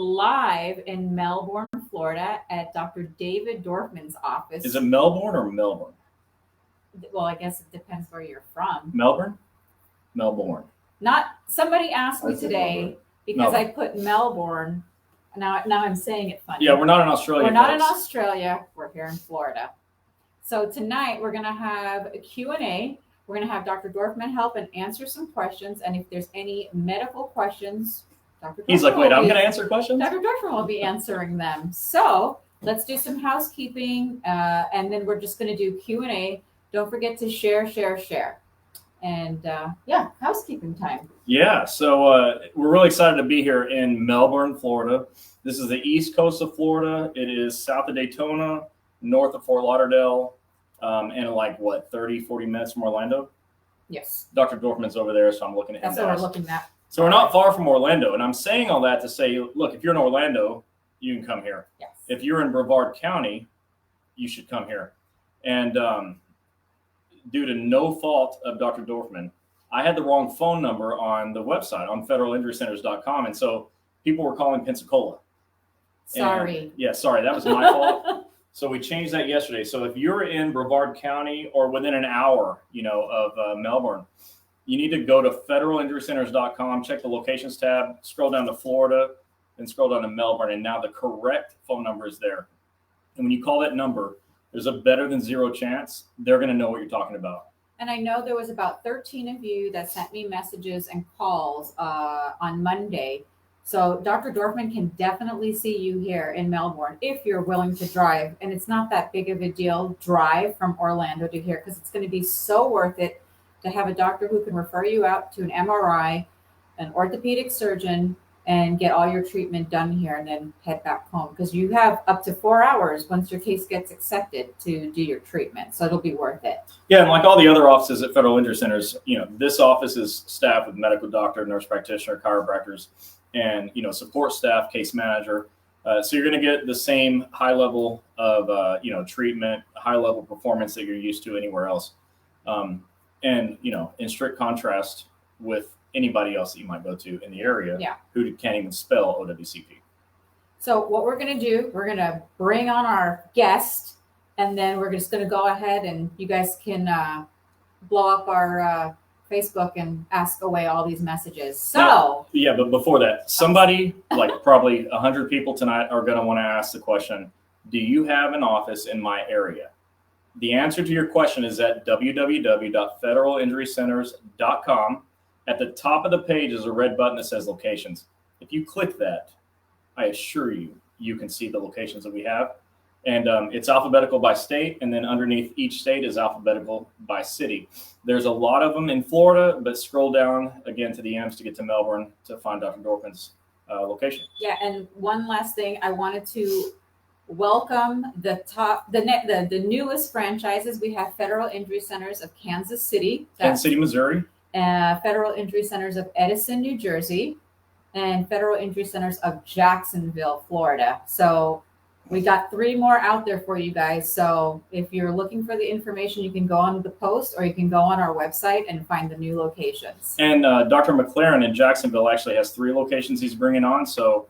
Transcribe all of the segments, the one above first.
live in Melbourne, Florida at Dr. David Dorfman's office. Is it Melbourne or Melbourne? Well, I guess it depends where you're from. Melbourne? Melbourne. Somebody asked me today because Melbourne. I put Melbourne. Now I'm saying it funny. Yeah, we're not in Australia. We're not in Australia. We're here in Florida. So tonight we're going to have a Q&A. We're going to have Dr. Dorfman help and answer some questions. And if there's any medical questions, Dr. Dorfman He's like, wait, I'm going to answer questions? Dr. Dorfman will be answering them. So let's do some housekeeping, and then we're just going to do Q&A. Don't forget to share. And housekeeping time. Yeah, so we're really excited to be here in Melbourne, Florida. This is the east coast of Florida. It is south of Daytona, north of Fort Lauderdale, and like, 30, 40 minutes from Orlando? Yes. Dr. Dorfman's over there, so I'm looking at him. That's what we're looking at. So we're not far from Orlando, and I'm saying all that to say, look, if you're in Orlando, you can come here. Yes. If you're in Brevard County, you should come here. And due to no fault of Dr. Dorfman, I had the wrong phone number on the website, on federalinjurycenters.com, and so people were calling Pensacola. Sorry. Sorry, that was my fault. So we changed that yesterday. So if you're in Brevard County or within an hour, of Melbourne, you need to go to federalinjurycenters.com, check the locations tab, scroll down to Florida, then scroll down to Melbourne, and now the correct phone number is there. And when you call that number, there's a better than zero chance they're going to know what you're talking about. And I know there was about 13 of you that sent me messages and calls on Monday. So Dr. Dorfman can definitely see you here in Melbourne if you're willing to drive. And it's not that big of a deal, drive from Orlando to here, because it's going to be so worth it to have a doctor who can refer you out to an MRI, an orthopedic surgeon, and get all your treatment done here and then head back home, because you have up to 4 hours once your case gets accepted to do your treatment. So it'll be worth it. Yeah, and like all the other offices at Federal Injury Centers, this office is staffed with medical doctor, nurse practitioner, chiropractors, and, support staff, case manager. So you're going to get the same high level of, treatment, high level performance that you're used to anywhere else. And, in strict contrast with anybody else that you might go to in the area who can't even spell OWCP. So what we're going to do, we're going to bring on our guest, and then we're just going to go ahead and you guys can blow up our Facebook and ask away all these messages. So now, but before that, somebody like probably 100 people tonight are going to want to ask the question, do you have an office in my area? The answer to your question is at www.federalinjurycenters.com. At the top of the page is a red button that says locations. If you click that, I assure you, you can see the locations that we have. And it's alphabetical by state, and then underneath each state is alphabetical by city. There's a lot of them in Florida, but scroll down again to the M's to get to Melbourne to find Dr. Dorfman's location. Yeah, and one last thing, I wanted to welcome the newest franchises. We have Federal Injury Centers of Kansas City, Missouri, Federal Injury Centers of Edison, New Jersey, and Federal Injury Centers of Jacksonville, Florida. So we got 3 more out there for you guys. So if you're looking for the information, you can go on the post or you can go on our website and find the new locations. And Dr. McLaren in Jacksonville actually has 3 locations he's bringing on. So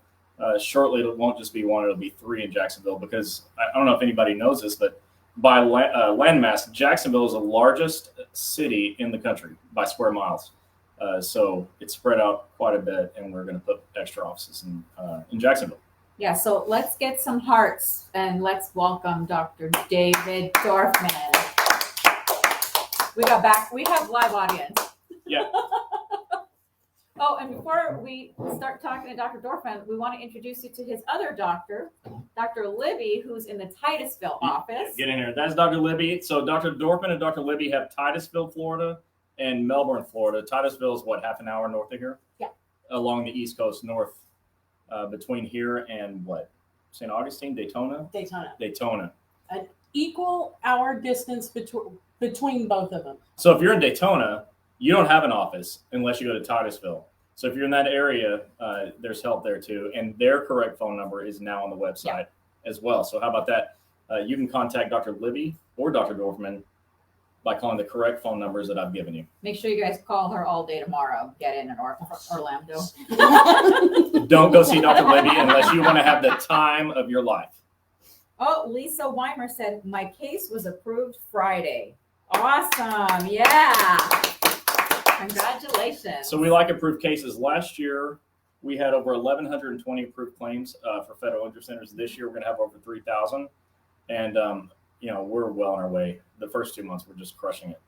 shortly, it won't just be 1, it'll be 3 in Jacksonville, because I don't know if anybody knows this, but by landmass, Jacksonville is the largest city in the country by square miles. So it's spread out quite a bit, and we're going to put extra offices in Jacksonville. Yeah, so let's get some hearts and let's welcome Dr. David Dorfman. We have live audience. Yeah. Oh, and before we start talking to Dr. Dorfman, we want to introduce you to his other doctor, Dr. Libby, who's in the Titusville office. Get in here. That's Dr. Libby. So Dr. Dorfman and Dr. Libby have Titusville, Florida, and Melbourne, Florida. Titusville is half an hour north of here? Yeah. Along the East Coast, north, between here and St. Augustine, Daytona? Daytona. An equal hour distance between both of them. So if you're in Daytona, you don't have an office unless you go to Titusville. So if you're in that area, there's help there too. And their correct phone number is now on the website as well. So how about that? You can contact Dr. Libby or Dr. Dorfman by calling the correct phone numbers that I've given you. Make sure you guys call her all day tomorrow. Get in Orlando. Don't go see Dr. Libby unless you want to have the time of your life. Oh, Lisa Weimer said, my case was approved Friday. Awesome. Yeah. Congratulations. So we like approved cases. Last year, we had over 1,120 approved claims for federal injury centers. This year, we're going to have over 3,000. And, we're well on our way. The first 2 months, we're just crushing it.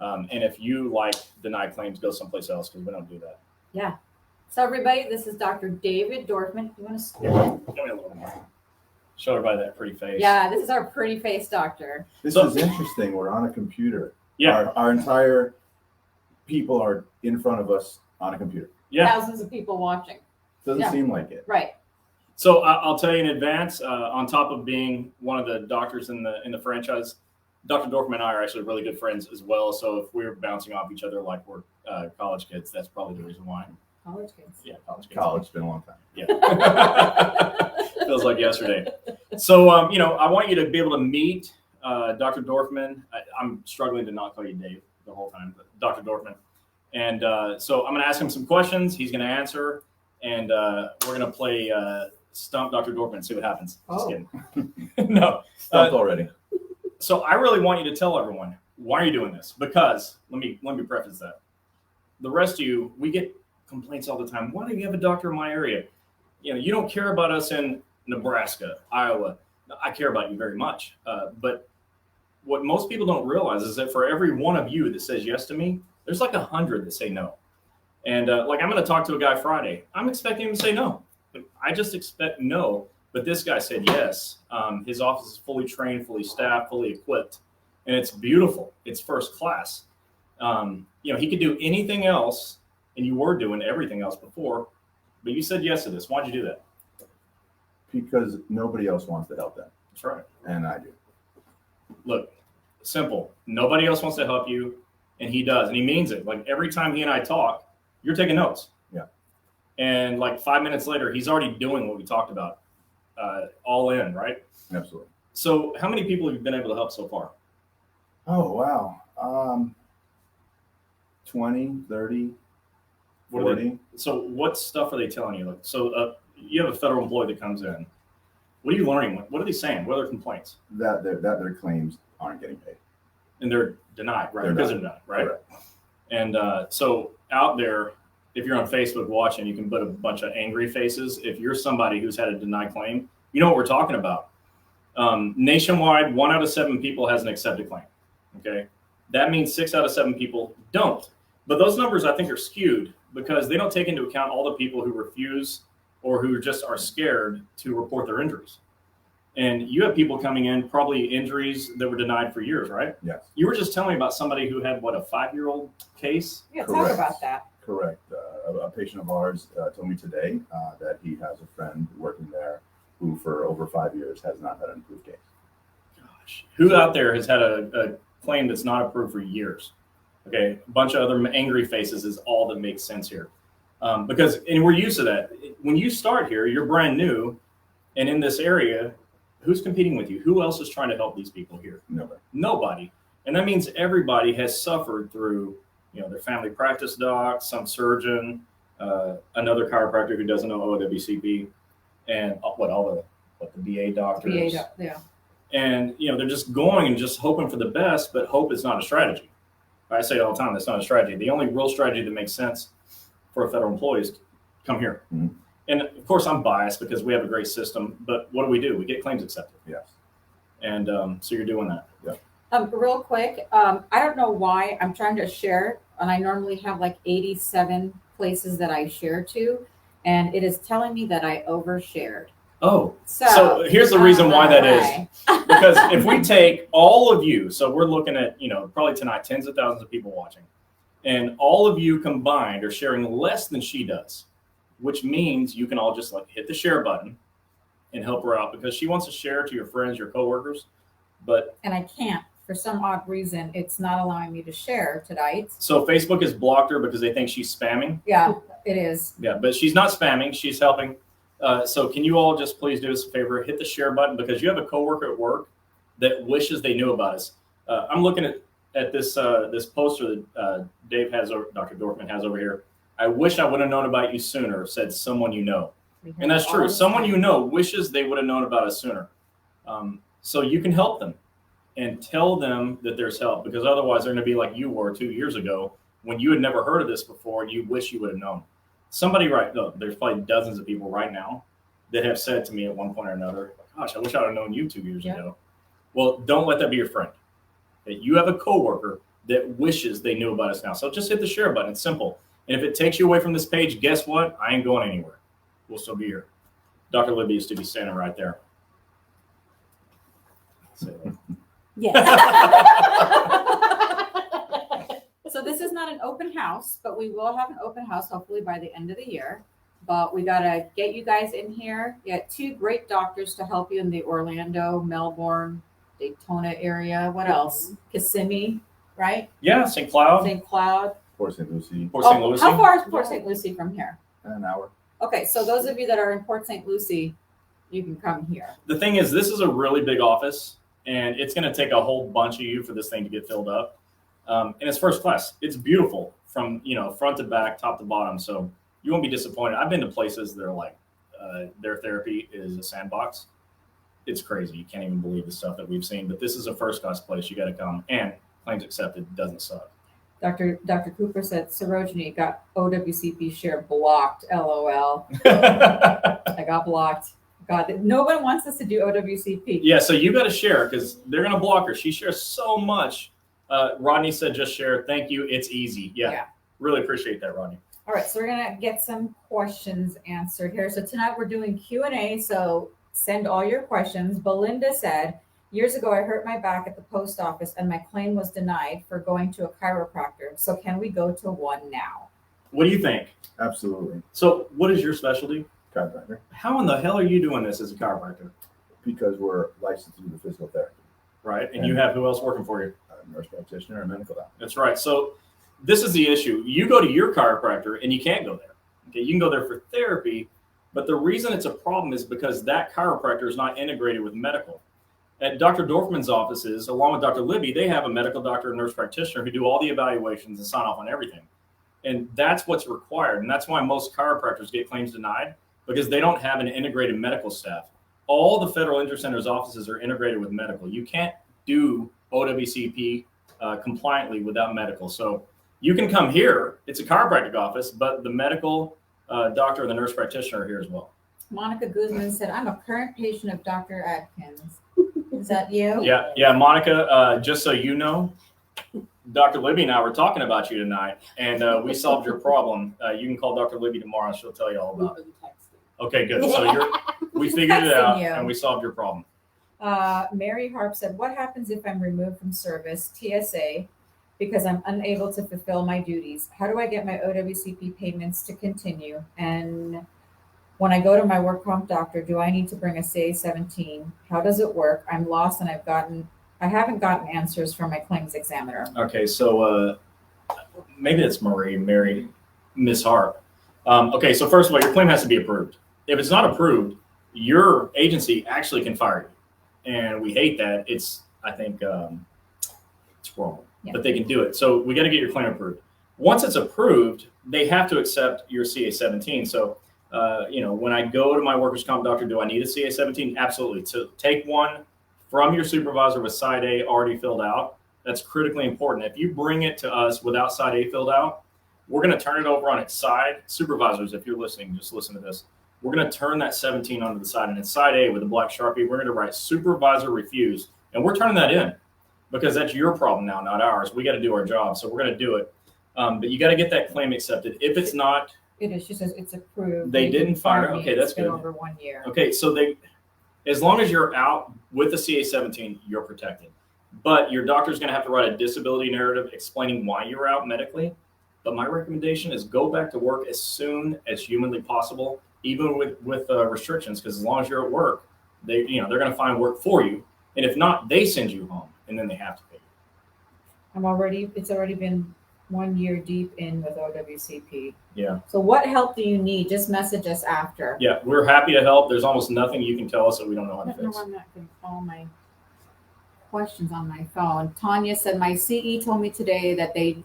And if you like denied claims, go someplace else because we don't do that. Yeah. So everybody, this is Dr. David Dorfman. You want to scoot in? Give me a little more. Show everybody that pretty face. Yeah, this is our pretty face doctor. This is interesting. We're on a computer. Yeah. Our entire people are in front of us on a computer. Yeah. Thousands of people watching. Doesn't seem like it. Right. So I'll tell you in advance, on top of being one of the doctors in the franchise, Dr. Dorfman and I are actually really good friends as well. So if we're bouncing off each other like we're college kids, that's probably the reason why. College kids. Yeah, college kids. College, been a long time. Yeah. Feels like yesterday. So, I want you to be able to meet Dr. Dorfman. I'm struggling to not call you Dave the whole time, but Dr. Dorfman. And so I'm going to ask him some questions. He's going to answer. And we're going to play Stump Dr. Dorfman, see what happens. Just kidding. No. Stumped already. So I really want you to tell everyone, why are you doing this? Because, let me preface that. The rest of you, we get complaints all the time. Why do you have a doctor in my area? You don't care about us in Nebraska, Iowa. I care about you very much. But what most people don't realize is that for every one of you that says yes to me, there's like 100 that say no. And I'm going to talk to a guy Friday. I'm expecting him to say no. I just expect no. But this guy said yes. His office is fully trained, fully staffed, fully equipped. And it's beautiful. It's first class. He could do anything else, and you were doing everything else before. But you said yes to this. Why'd you do that? Because nobody else wants to help them. That's right. And I do. Look, simple. Nobody else wants to help you, and he does. And he means it. Like every time he and I talk, you're taking notes. Yeah. And like 5 minutes later, he's already doing what we talked about. All in, right? Absolutely. So how many people have you been able to help so far? Oh, wow. 20, 30, 40. So what stuff are they telling you? You have a federal employee that comes in. What are you learning? What are they saying? What are their complaints? That their claims aren't getting paid. And they're denied, right? They're Because denied. they're denied, right? Correct. And so out there, if you're on Facebook watching, you can put a bunch of angry faces. If you're somebody who's had a denied claim, you know what we're talking about. Nationwide, 1 out of 7 people has an accepted claim. Okay. That means 6 out of 7 people don't. But those numbers, I think, are skewed because they don't take into account all the people who refuse or who just are scared to report their injuries. And you have people coming in, probably injuries that were denied for years, right? Yes. You were just telling me about somebody who had, a 5-year-old case? Yeah, talk Correct. about that. Correct. A patient of ours told me today that he has a friend working there who for over 5 years has not had an approved case. Gosh. Who out there has had a claim that's not approved for years? Okay, a bunch of other angry faces is all that makes sense here. And we're used to that. When you start here, you're brand new, and in this area, who's competing with you? Who else is trying to help these people here? Nobody. And that means everybody has suffered through, their family practice doc, some surgeon, another chiropractor who doesn't know OWCP, and the BA doctors. Yeah. And, they're just going and just hoping for the best, but hope is not a strategy. I say it all the time, that's not a strategy. The only real strategy that makes sense for a federal employee is come here. Mm-hmm. And of course, I'm biased because we have a great system, but what do? We get claims accepted. Yes. And so you're doing that. Yeah. Real quick, I don't know why I'm trying to share, and I normally have like 87 places that I share to, and it is telling me that I overshared. Oh, So here's the reason why that why. is. Because if we take all of you, so we're looking at, probably tonight, tens of thousands of people watching, and all of you combined are sharing less than she does, which means you can all just hit the share button and help her out because she wants to share to your friends, your coworkers, And I can't. For some odd reason, it's not allowing me to share tonight. So Facebook has blocked her because they think she's spamming. Yeah, it is. Yeah, but she's not spamming. She's helping. So can you all just please do us a favor, hit the share button because you have a coworker at work that wishes they knew about us. I'm looking at at this this poster that Dave has, or Dr. Dorfman has over here. I wish I would have known about you sooner, said someone you know. And that's true. Someone you know wishes they would have known about us sooner. So you can help them and tell them that there's help, because otherwise they're going to be like you were 2 years ago when you had never heard of this before and you wish you would have known. Somebody there's probably dozens of people right now that have said to me at one point or another, gosh, I wish I would have known you 2 years ago. Well, don't let that be your friend. That you have a coworker that wishes they knew about us now. So just hit the share button. It's simple. And if it takes you away from this page, guess what? I ain't going anywhere. We'll still be here. Dr. Libby used to be standing right there. Yes. So this is not an open house, but we will have an open house hopefully by the end of the year. But we got to get you guys in here. You got 2 great doctors to help you in the Orlando, Melbourne, Daytona area. What else? Kissimmee, right? Yeah, St. Cloud. St. Cloud. Port St. Lucie, Port St. Lucie. How far is Port St. Lucie from here? an hour. Okay, so those of you that are in Port St. Lucie, you can come here. The thing is, this is a really big office, and it's going to take a whole bunch of you for this thing to get filled up. And it's first class. It's beautiful from front to back, top to bottom. So you won't be disappointed. I've been to places that are like their therapy is a sandbox. It's crazy. You can't even believe the stuff that we've seen. But this is a first class place. You got to come, and claims accepted. Doesn't suck. Dr. Cooper said Sarojini got OWCP share blocked. LOL. I got blocked. God, nobody wants us to do OWCP. Yeah, so you got to share because they're going to block her. She shares so much. Rodney said just share. Thank you. It's easy. Yeah. Really appreciate that, Rodney. All right, so we're going to get some questions answered here. So tonight we're doing Q&A, so send all your questions. Belinda said, years ago I hurt my back at the post office and my claim was denied for going to a chiropractor. So can we go to one now? What do you think? Absolutely. So what is your specialty? Chiropractor. How in the hell are you doing this as a chiropractor? Because we're licensed to do the physical therapy. Right, and you have who else working for you? A nurse practitioner and medical doctor. That's right. So this is the issue. You go to your chiropractor and you can't go there. Okay, you can go there for therapy, but the reason it's a problem is because that chiropractor is not integrated with medical. At Dr. Dorfman's offices, along with Dr. Libby, they have a medical doctor and nurse practitioner who do all the evaluations and sign off on everything. And that's what's required. And that's why most chiropractors get claims denied, because they don't have an integrated medical staff. All the federal injury centers offices are integrated with medical. You can't do OWCP compliantly without medical. So you can come here. It's a chiropractic office, but the medical doctor and the nurse practitioner are here as well. Monica Guzman said, I'm a current patient of Dr. Atkins. Is that you? Yeah, Monica, just so you know, Dr. Libby and I were talking about you tonight, and we solved your problem. You can call Dr. Libby tomorrow, and she'll tell you all about it. Okay, good. So we figured it out, and we solved your problem. Mary Harp said, what happens if I'm removed from service, TSA, because I'm unable to fulfill my duties? How do I get my OWCP payments to continue? And when I go to my work comp doctor, do I need to bring a CA-17? How does it work? I'm lost, and I haven't gotten answers from my claims examiner. Okay, so maybe it's Mary, Miss Harp. Okay, so first of all, your claim has to be approved. If it's not approved, your agency actually can fire you, and we hate that. I think it's wrong, but they can do it. So we got to get your claim approved. Once it's approved, they have to accept your CA-17. So when I go to my workers' comp doctor, do I need a CA-17? Absolutely. So take one from your supervisor with Side A already filled out. That's critically important. If you bring it to us without Side A filled out, we're going to turn it over on its side. Supervisors, if you're listening, just listen to this. We're going to turn that 17 onto the side, and it's Side A with a black Sharpie. We're going to write supervisor refuse, and we're turning that in because that's your problem now, not ours. We got to do our job, so we're going to do it. But you got to get that claim accepted. If it's not, it is. She says it's approved. They didn't fire. Okay, that's good. Over 1 year. Okay, so as long as you're out with the CA-17, you're protected. But your doctor's going to have to write a disability narrative explaining why you're out medically. But my recommendation is go back to work as soon as humanly possible, even with restrictions, because as long as you're at work, they're going to find work for you. And if not, they send you home, and then they have to pay you. It's already been 1 year deep in with OWCP. Yeah. So what help do you need? Just message us after. Yeah, we're happy to help. There's almost nothing you can tell us that we don't know how to I don't know fix. why I'm not getting all my questions on my phone. Tanya said, my CE told me today that they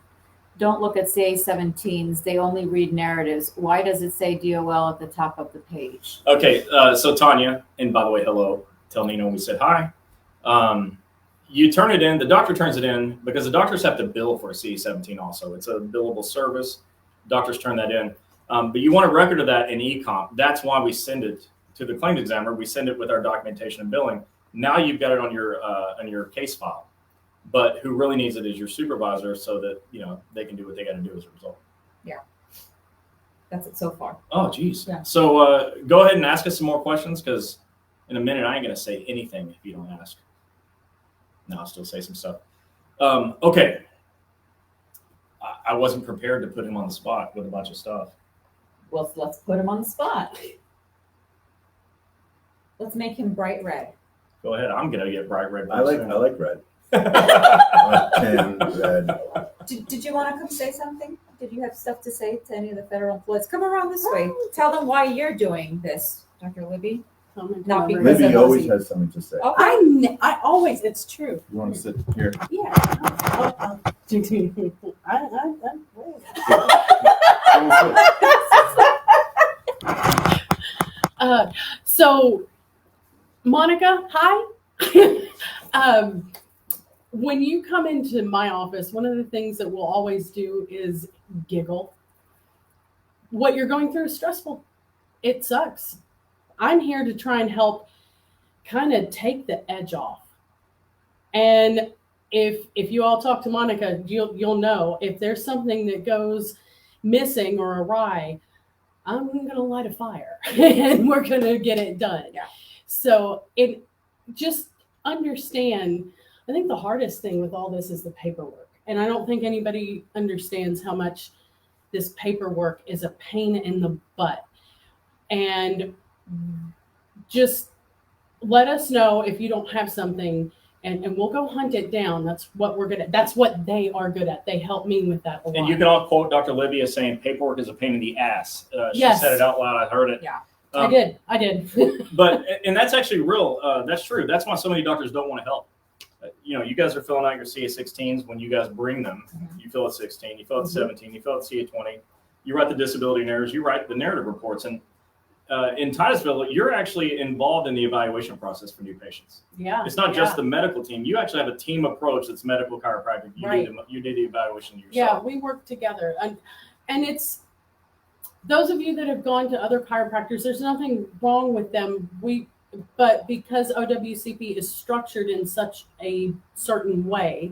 don't look at CA-17s. They only read narratives. Why does it say DOL at the top of the page? Okay, so Tanya, and by the way, hello. Tell Nino we said hi. You turn it in. The doctor turns it in because the doctors have to bill for a CA-17 also. It's a billable service. Doctors turn that in. But you want a record of that in e-comp. That's why we send it to the claims examiner. We send it with our documentation and billing. Now you've got it on your case file. But who really needs it is your supervisor, so that they can do what they got to do as a result. Yeah, that's it so far. Oh, geez. Yeah. So go ahead and ask us some more questions, because in a minute I ain't gonna say anything if you don't ask. No, I'll still say some stuff. Okay. I wasn't prepared to put him on the spot with a bunch of stuff. Well, let's put him on the spot. Let's make him bright red. Go ahead. I'm gonna get bright red. I like red. Tan, red. Did you want to come say something? Did you have stuff to say to any of the federal employees? Come around this way. Tell them why you're doing this, Dr. Libby. Not because Libby of always Ozzy. has something to say. Okay. I always, it's true. You want to sit here? Yeah. So, Monica, hi. When you come into my office, one of the things that we'll always do is giggle. What you're going through is stressful. It sucks. I'm here to try and help kind of take the edge off. And if you all talk to Monica, you'll know if there's something that goes missing or awry, I'm going to light a fire and we're going to get it done. Yeah. So it just understand. I think the hardest thing with all this is the paperwork. And I don't think anybody understands how much this paperwork is a pain in the butt. And just let us know if you don't have something, and we'll go hunt it down. That's what that's what they are good at. They help me with that a lot. And you can all quote Dr. Libby as saying paperwork is a pain in the ass. She Yes. said it out loud. I heard it. Yeah. I did. And that's actually real. That's true. That's why so many doctors don't want to help. You guys are filling out your CA-16s when you guys bring them. You fill out 16, you fill out 17, you fill out CA-20. You write the disability narratives, you write the narrative reports. And in Titusville, you're actually involved in the evaluation process for new patients. Yeah. It's not just the medical team. You actually have a team approach that's medical chiropractic. You do the evaluation yourself. Yeah, we work together. And it's those of you that have gone to other chiropractors, there's nothing wrong with them. But because OWCP is structured in such a certain way,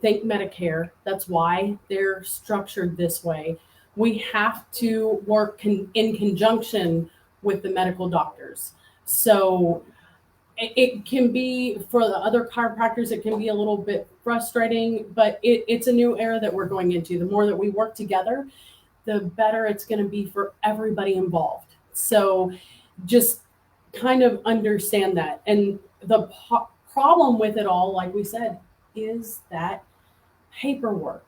think Medicare, that's why they're structured this way. We have to work in conjunction with the medical doctors. So it can be, for the other chiropractors, it can be a little bit frustrating, but it's a new era that we're going into. The more that we work together, the better it's going to be for everybody involved. So just kind of understand that. And the problem with it all, like we said, is that paperwork.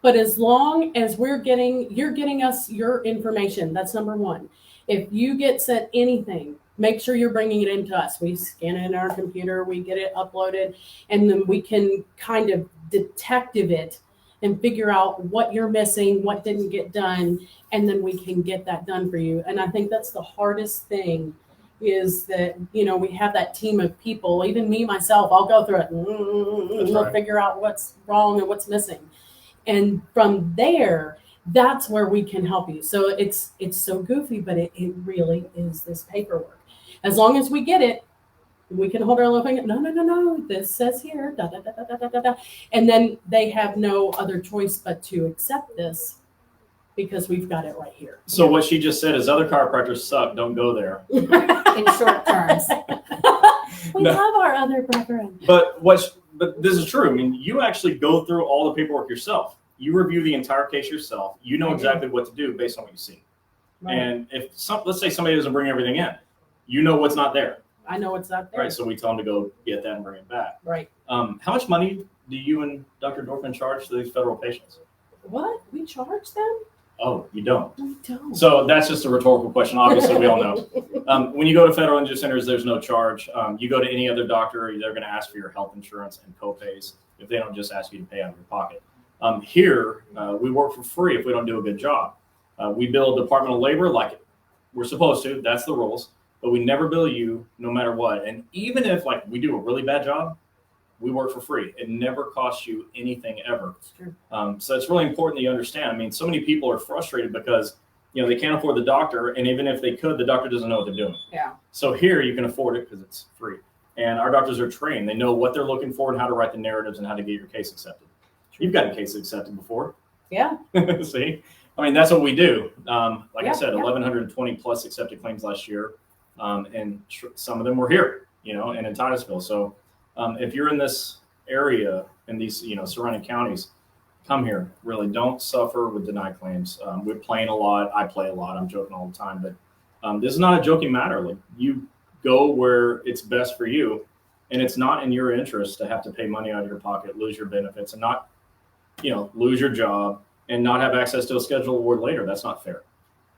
But as long as you're getting us your information, that's number one. If you get sent anything, make sure you're bringing it into us. We scan it in our computer, we get it uploaded, and then we can kind of detective it and figure out what you're missing, what didn't get done, and then we can get that done for you. And I think that's the hardest thing, is that, we have that team of people, even me, myself, I'll go through it and we'll figure out what's wrong and what's missing. And from there, that's where we can help you. So it's so goofy, but it really is this paperwork. As long as we get it, we can hold our little finger. No. This says here, da, da, da, da, da, da, da. And then they have no other choice but to accept this because we've got it right here. So what she just said is other chiropractors suck. Don't go there. In short terms. We love our other brethren. But this is true. I mean, you actually go through all the paperwork yourself. You review the entire case yourself. You know exactly what to do based on what you see. Right. And let's say somebody doesn't bring everything in, you know what's not there. I know what's not there. Right. So we tell them to go get that and bring it back. Right. How much money do you and Dr. Dorfman charge to these federal patients? What? We charge them? Oh, you don't. We don't. So that's just a rhetorical question. Obviously, we all know. When you go to federal injury centers, there's no charge. You go to any other doctor, they're going to ask for your health insurance and copays if they don't just ask you to pay out of your pocket. Here, we work for free if we don't do a good job. We bill Department of Labor like we're supposed to. That's the rules. But we never bill you no matter what. And even if like we do a really bad job, we work for free. It never costs you anything ever. It's true. So it's really important that you understand. I mean, so many people are frustrated because, you know, they can't afford the doctor. And even if they could, the doctor doesn't know what they're doing. Yeah. So here you can afford it because it's free. And our doctors are trained. They know what they're looking for and how to write the narratives and how to get your case accepted. You've gotten cases accepted before. Yeah. See? I mean, that's what we do. Like Yeah, I said, yeah. 1,120 plus accepted claims last year. And some of them were here, you know, and in Titusville. So if you're in this area, in these, you know, surrounding counties, come here. Really, don't suffer with denied claims. We're playing a lot. I play a lot. I'm joking all the time. But this is not a joking matter. Like, you go where it's best for you. And it's not in your interest to have to pay money out of your pocket, lose your benefits, and not, you know, lose your job and not have access to a scheduled award later. That's not fair.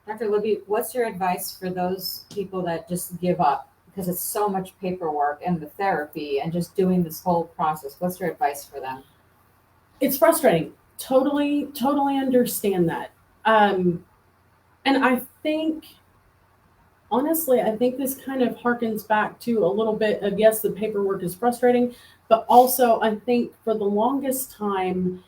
Dr. Libby, what's your advice for those people that just give up because it's so much paperwork and the therapy and just doing this whole process? What's your advice for them? It's frustrating. Totally understand that. And I think, honestly, I think this kind of harkens back to a little bit of, yes, the paperwork is frustrating, but also I think for the longest time,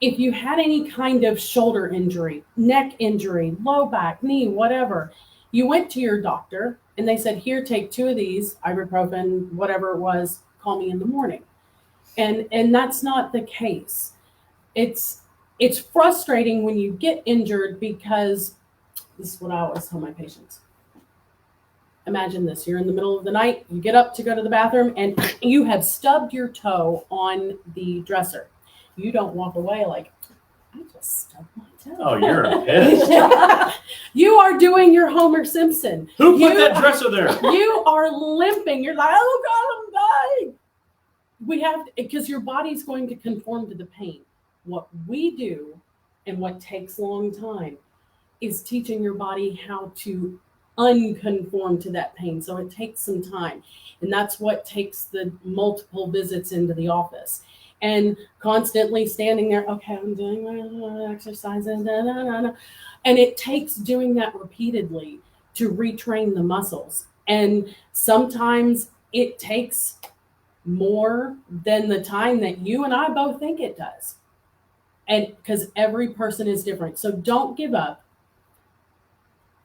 if you had any kind of shoulder injury, neck injury, low back, knee, whatever, you went to your doctor and they said, here, take 2 of these, ibuprofen, whatever it was, call me in the morning. And that's not the case. It's frustrating when you get injured because this is what I always tell my patients. Imagine this, you're in the middle of the night, you get up to go to the bathroom and you have stubbed your toe on the dresser. You don't walk away like, I just stubbed my toe. Oh, you're pissed. You are doing your Homer Simpson. Who put that dresser there? You are limping. You're like, oh God, I'm dying. We have, because your body's going to conform to the pain. What we do and what takes a long time is teaching your body how to unconform to that pain. So it takes some time. And that's what takes the multiple visits into the office. And constantly standing there, okay, I'm doing my exercises, and it takes doing that repeatedly to retrain the muscles. And sometimes it takes more than the time that you and I both think it does. And because every person is different. So don't give up.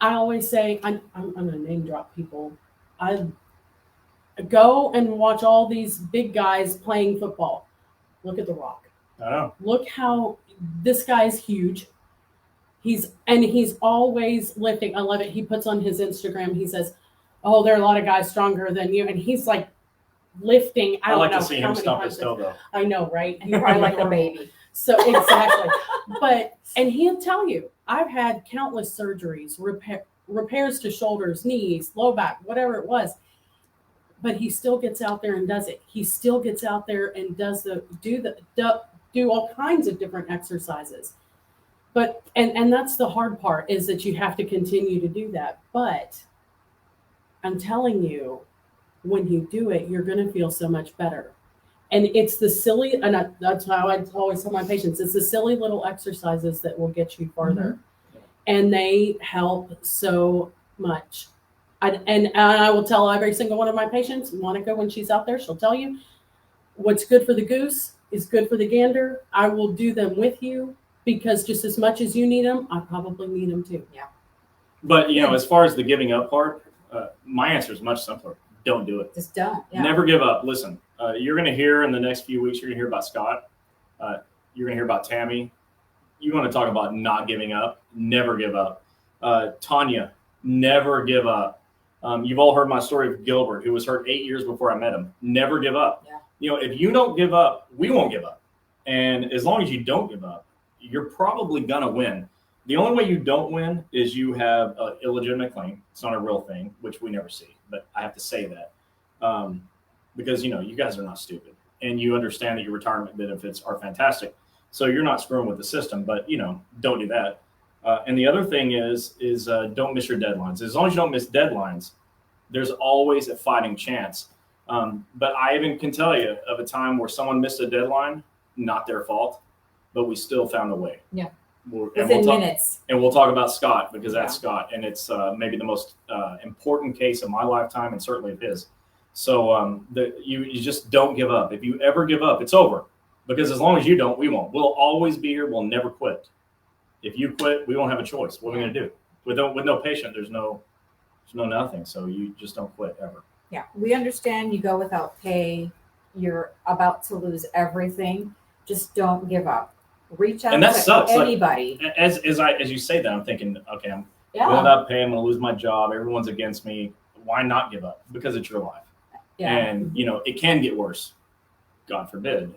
I always say, I'm going to name drop people. I go and watch all these big guys playing football. Look at The Rock. Oh. Look how this guy's huge. He's always lifting. I love it. He puts on his Instagram, he says, oh, there are a lot of guys stronger than you. And he's like lifting. I like to see him stomp his toe, though. I know, right? You're probably like a baby. So exactly. And he'll tell you, I've had countless surgeries, repairs to shoulders, knees, low back, whatever it was. But he still gets out there and does it. He still gets out there and do all kinds of different exercises. But and that's the hard part, is that you have to continue to do that. But I'm telling you, when you do it, you're going to feel so much better. And it's the silly, and that's how I always tell my patients, it's the silly little exercises that will get you farther. Mm-hmm. And they help so much. And I will tell every single one of my patients, Monica, when she's out there, she'll tell you, what's good for the goose is good for the gander. I will do them with you, because just as much as you need them, I probably need them too. Yeah. But, you know, as far as the giving up part, my answer is much simpler. Don't do it. Just don't. Yeah. Never give up. Listen, you're going to hear in the next few weeks, you're going to hear about Scott. You're going to hear about Tammy. You want to talk about not giving up. Never give up. Tanya, never give up. You've all heard my story of Gilbert, who was hurt 8 years before I met him. Never give up. Yeah. You know, if you don't give up, we won't give up. And as long as you don't give up, you're probably going to win. The only way you don't win is you have an illegitimate claim. It's not a real thing, which we never see. But I have to say that because, you know, you guys are not stupid. And you understand that your retirement benefits are fantastic. So you're not screwing with the system. But, you know, don't do that. And the other thing is don't miss your deadlines. As long as you don't miss deadlines, there's always a fighting chance. But I even can tell you of a time where someone missed a deadline, not their fault, but we still found a way. Yeah. Within minutes. And we'll talk about Scott, because that's Scott, and it's maybe the most important case of my lifetime, and certainly of his. So you just don't give up. If you ever give up, it's over. Because as long as you don't, we won't. We'll always be here. We'll never quit. If you quit, we won't have a choice. What are we going to do? With no patient, there's no nothing. So you just don't quit ever. Yeah, we understand you go without pay. You're about to lose everything. Just don't give up. Reach out And that to sucks. anybody. Like, as you say that, I'm thinking, okay, I'm Yeah. going without pay. I'm going to lose my job. Everyone's against me. Why not give up? Because it's your life. Yeah. And it can get worse. God forbid.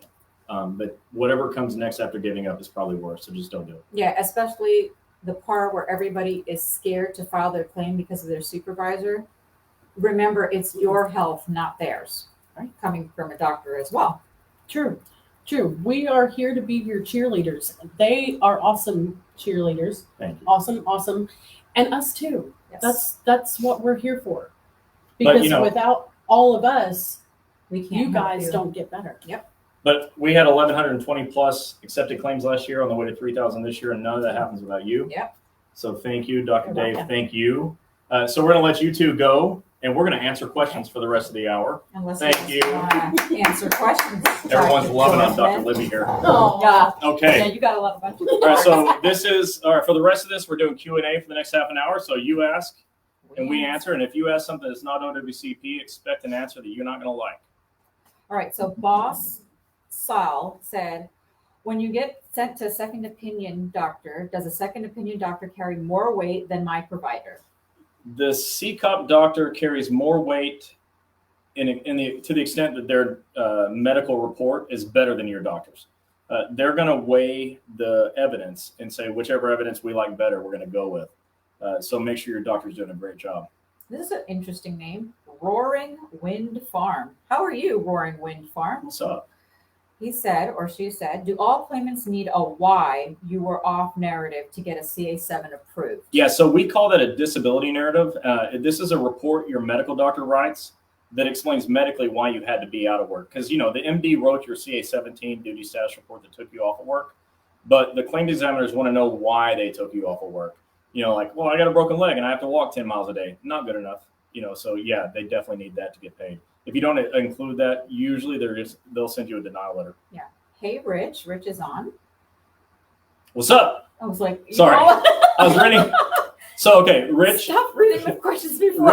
But whatever comes next after giving up is probably worse. So just don't do it. Yeah, especially the part where everybody is scared to file their claim because of their supervisor. Remember, it's your health, not theirs. Right? Coming from a doctor as well. True. We are here to be your cheerleaders. They are awesome cheerleaders. Thank you. Awesome. And us too. Yes. That's what we're here for. But, Because without all of us, We can't. you help guys you. don't get better. Yep. But we had 1,120 plus accepted claims last year, on the way to 3,000 this year, and none of that happens without you. Yep. So thank you, Dr. You're Dave. welcome. Thank you. So we're going to let you two go, and we're going to answer questions for the rest of the hour. Unless Thank you you. want to answer questions. Everyone's loving on Dr. Dorfman. Libby here. Oh, Yeah. Okay. Yeah, you got a lot of bunch. All right. So this is all right. For the rest of this, we're doing Q&A for the next half an hour. So you ask and we answer. And if you ask something that's not OWCP, expect an answer that you're not going to like. All right. So Boss Sal said, when you get sent to a second opinion doctor, does a second opinion doctor carry more weight than my provider? The CCOP doctor carries more weight to the extent that their medical report is better than your doctor's. They're going to weigh the evidence and say whichever evidence we like better, we're going to go with. So make sure your doctor's doing a great job. This is an interesting name, Roaring Wind Farm. How are you, Roaring Wind Farm? What's up? He said, or she said, do all claimants need a why you were off narrative to get a CA7 approved? Yeah, so we call that a disability narrative. This is a report your medical doctor writes that explains medically why you had to be out of work. Because, the MD wrote your CA17 duty status report that took you off of work, but the claims examiners want to know why they took you off of work. Like, well, I got a broken leg and I have to walk 10 miles a day. Not good enough. So yeah, they definitely need that to get paid. If you don't include that, usually they'll send you a denial letter. Yeah. Hey, Rich. Rich is on. What's up? I was like, Sorry. I was reading. So, okay, Rich. Stop reading the questions before.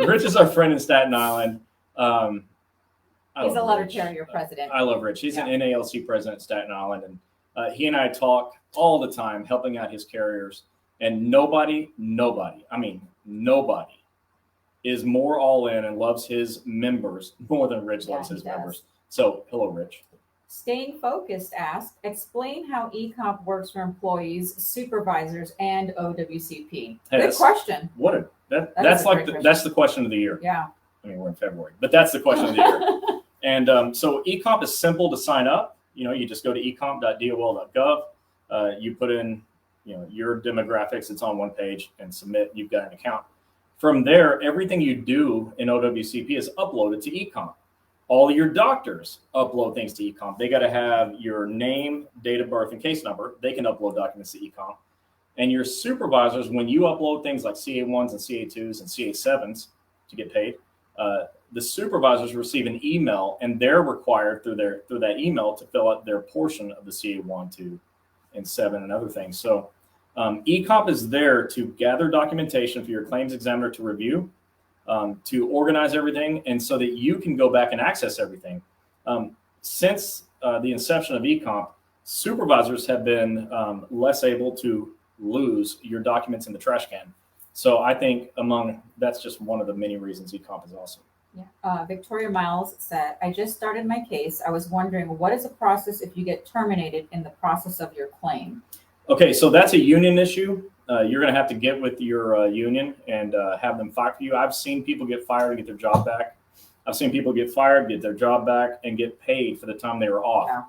Rich is our friend in Staten Island. He's a letter Rich. carrier president. I love Rich. He's an NALC president at Staten Island. And he and I talk all the time, helping out his carriers. And nobody is more all in and loves his members more than Rich loves his members. So, hello, Rich. Staying Focused asked, explain how eComp works for employees, supervisors, and OWCP. Hey, Good question. That's the question of the year. Yeah. I mean, we're in February, but that's the question of the year. And so eComp is simple to sign up. You just go to ecomp.dol.gov. You put in, your demographics. It's on one page and submit. You've got an account. From there, everything you do in OWCP is uploaded to eComp. All your doctors upload things to eComp. They got to have your name, date of birth, and case number. They can upload documents to eComp. And your supervisors, when you upload things like CA1s and CA2s and CA7s to get paid, the supervisors receive an email, and they're required through that email to fill out their portion of the CA1, 2, and 7 and other things. So eComp is there to gather documentation for your claims examiner to review, to organize everything, and so that you can go back and access everything. Since the inception of eComp, supervisors have been less able to lose your documents in the trash can. So I think that's just one of the many reasons eComp is awesome. Yeah. Victoria Miles said, I just started my case. I was wondering, what is the process if you get terminated in the process of your claim? Okay, so that's a union issue. You're going to have to get with your union and have them fight for you. I've seen people get fired and get their job back. I've seen people get fired, get their job back, and get paid for the time they were off.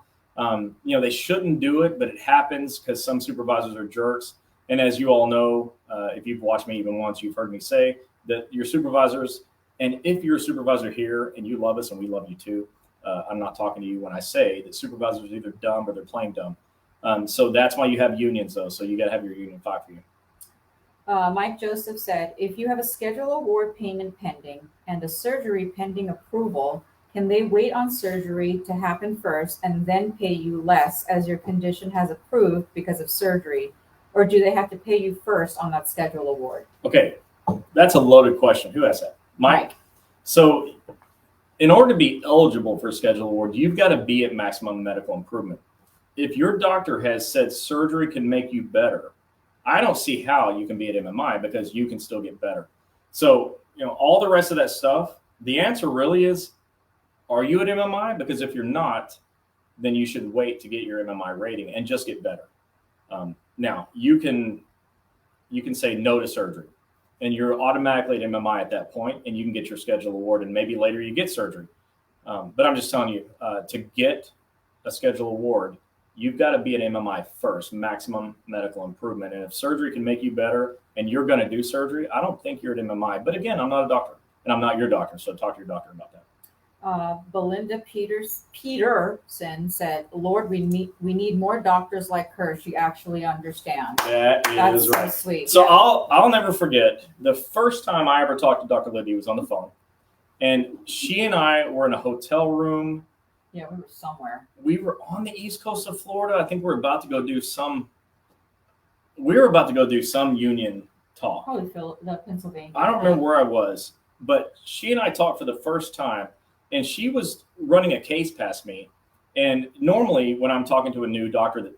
Yeah. They shouldn't do it, but it happens because some supervisors are jerks. And as you all know, if you've watched me even once, you've heard me say that your supervisors, and if you're a supervisor here and you love us and we love you too, I'm not talking to you when I say that supervisors are either dumb or they're playing dumb. So that's why you have unions, though. So you got to have your union fight for you. Mike Joseph said, if you have a schedule award payment pending and a surgery pending approval, can they wait on surgery to happen first and then pay you less as your condition has approved because of surgery? Or do they have to pay you first on that schedule award? Okay, that's a loaded question. Who asked that? Mike. So in order to be eligible for a schedule award, you've got to be at maximum medical improvement. If your doctor has said surgery can make you better, I don't see how you can be at MMI because you can still get better. So, all the rest of that stuff, the answer really is, are you at MMI? Because if you're not, then you should wait to get your MMI rating and just get better. Now, you can say no to surgery, and you're automatically at MMI at that point, and you can get your schedule award, and maybe later you get surgery. But I'm just telling you, to get a schedule award, you've got to be at MMI first, maximum medical improvement. And if surgery can make you better and you're going to do surgery, I don't think you're at MMI. But again, I'm not a doctor, and I'm not your doctor, so talk to your doctor about that. Belinda Peterson said, Lord, we need more doctors like her. She actually understands. That's is right. So sweet. So yeah. I'll never forget the first time I ever talked to Dr. Liddy was on the phone. And she and I were in a hotel room. Yeah, we were somewhere. We were on the east coast of Florida. I think we were about to go do some union talk. Probably the Pennsylvania. I don't remember where I was, but she and I talked for the first time. And she was running a case past me. And normally when I'm talking to a new doctor that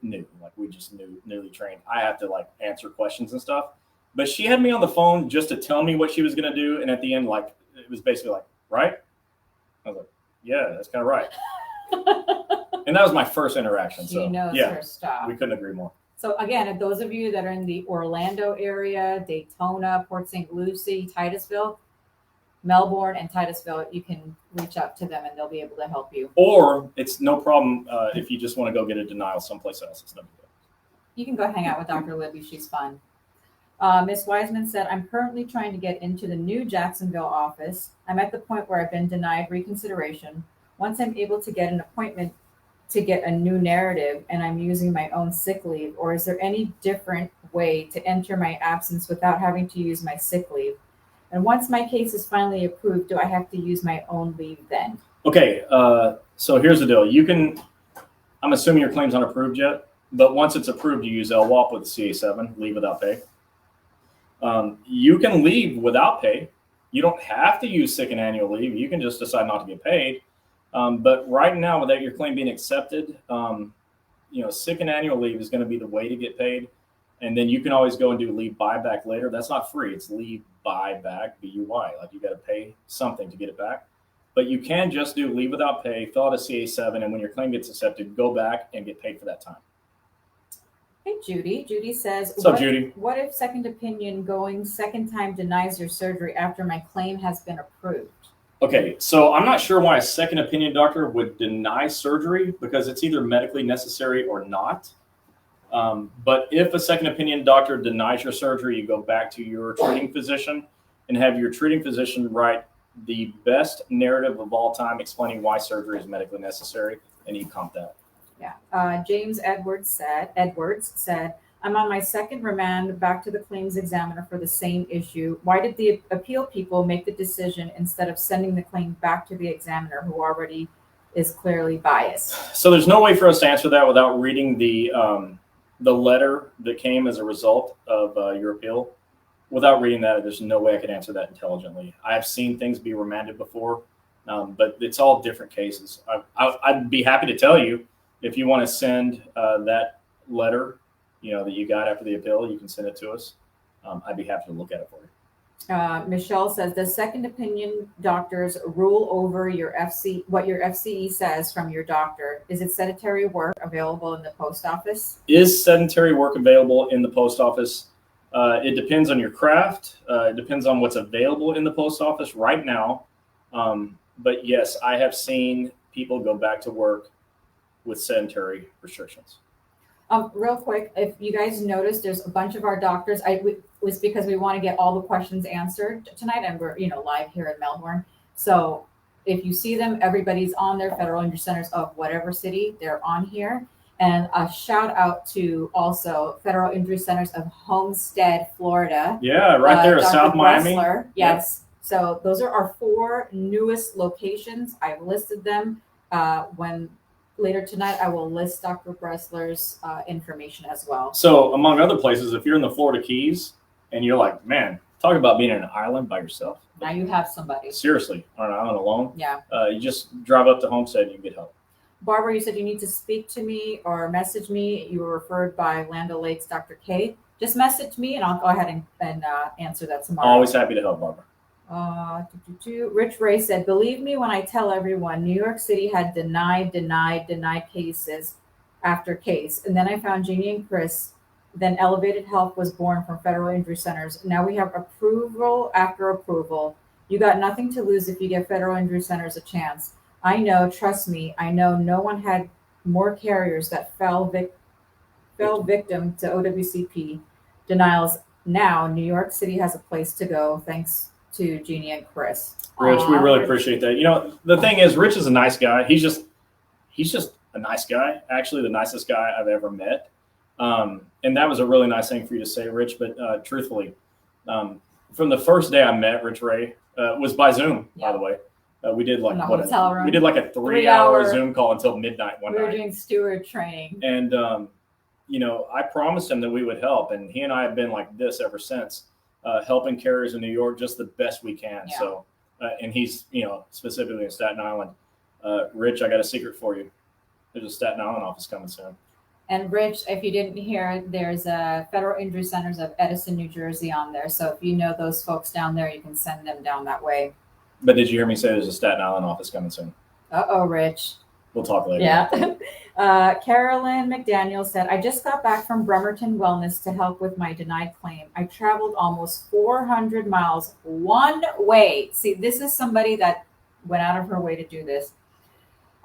we just newly trained, I have to answer questions and stuff. But she had me on the phone just to tell me what she was going to do. And at the end, it was basically right? I was like, yeah, that's kind of right. And that was my first interaction. She knows her stuff. We couldn't agree more. So again, if those of you that are in the Orlando area, Daytona, Port St. Lucie, Titusville, Melbourne and Titusville, you can reach out to them and they'll be able to help you. Or it's no problem if you just want to go get a denial someplace else. It's no big deal. You can go hang out with Dr. Libby. She's fun. Ms. Wiseman said, I'm currently trying to get into the new Jacksonville office. I'm at the point where I've been denied reconsideration. Once I'm able to get an appointment to get a new narrative and I'm using my own sick leave, or is there any different way to enter my absence without having to use my sick leave? And once my case is finally approved, do I have to use my own leave then? Okay, so here's the deal. I'm assuming your claim's not approved yet, but once it's approved, you use LWOP with the CA7, leave without pay. You can leave without pay. You don't have to use sick and annual leave. You can just decide not to get paid. But right now, without your claim being accepted, sick and annual leave is going to be the way to get paid. And then you can always go and do leave buyback later. That's not free. It's leave buyback, BUY. You got to pay something to get it back. But you can just do leave without pay, fill out a CA7, and when your claim gets accepted, go back and get paid for that time. Hey, Judy. Judy says, what's up, Judy? What if second opinion going second time denies your surgery after my claim has been approved? Okay, so I'm not sure why a second opinion doctor would deny surgery because it's either medically necessary or not. But if a second opinion doctor denies your surgery, you go back to your treating physician and have your treating physician write the best narrative of all time explaining why surgery is medically necessary, and you comp that. Yeah. James Edwards said, I'm on my second remand back to the claims examiner for the same issue. Why did the appeal people make the decision instead of sending the claim back to the examiner who already is clearly biased? So there's no way for us to answer that without reading the letter that came as a result of your appeal. Without reading that, there's no way I could answer that intelligently. I've seen things be remanded before, but it's all different cases. I'd be happy to tell you if you want to send that letter, that you got after the appeal, you can send it to us. I'd be happy to look at it for you. Michelle says, does second opinion doctors rule over what your FCE says from your doctor? Is it sedentary work available in the post office? Is sedentary work available in the post office? It depends on your craft. It depends on what's available in the post office right now. But yes, I have seen people go back to work with sedentary restrictions. Real quick, if you guys noticed, there's a bunch of our doctors. Was because we want to get all the questions answered tonight, and we're live here in Melbourne. So if you see them, everybody's on there. Federal Injury Centers of whatever city, they're on here. And a shout out to also Federal Injury Centers of Homestead, Florida. Yeah, right there, Dr. South Miami. Bressler, yes. So those are our 4 newest locations. I've listed them. When later tonight, I will list Dr. Bressler's information as well. So among other places, if you're in the Florida Keys and you're like, man, talk about being in an island by yourself. Now you have somebody. Seriously, on an island alone. Yeah. You just drive up to Homestead and you get help. Barbara, you said you need to speak to me or message me. You were referred by Land O'Lakes, Dr. K. Just message me and I'll go ahead and answer that tomorrow. Always happy to help, Barbara. Rich Ray said, believe me when I tell everyone New York City had denied cases after case. And then I found Gini and Chris. Then Elevated Health was born from Federal Injury Centers. Now we have approval after approval. You got nothing to lose if you give Federal Injury Centers a chance. I know, trust me, I know no one had more carriers that fell victim to OWCP denials. Now New York City has a place to go thanks to Gini and Chris. Rich, we really appreciate that. The thing is, Rich is a nice guy. He's just a nice guy. Actually, the nicest guy I've ever met. And that was a really nice thing for you to say, Rich. But truthfully, from the first day I met Rich Ray, was by Zoom, by the way. We did like we did like a 3-hour Zoom call until midnight one night. We were doing steward training. And I promised him that we would help, and he and I have been like this ever since, helping carriers in New York just the best we can. Yeah. So, and he's specifically in Staten Island. Rich, I got a secret for you. There's a Staten Island office coming soon. And Rich, if you didn't hear, there's a Federal Injury Centers of Edison, New Jersey on there. So if you know those folks down there, you can send them down that way. But did you hear me say there's a Staten Island office coming soon? Uh-oh, Rich. We'll talk later. Yeah. Carolyn McDaniel said, I just got back from Bremerton Wellness to help with my denied claim. I traveled almost 400 miles one way. See, this is somebody that went out of her way to do this.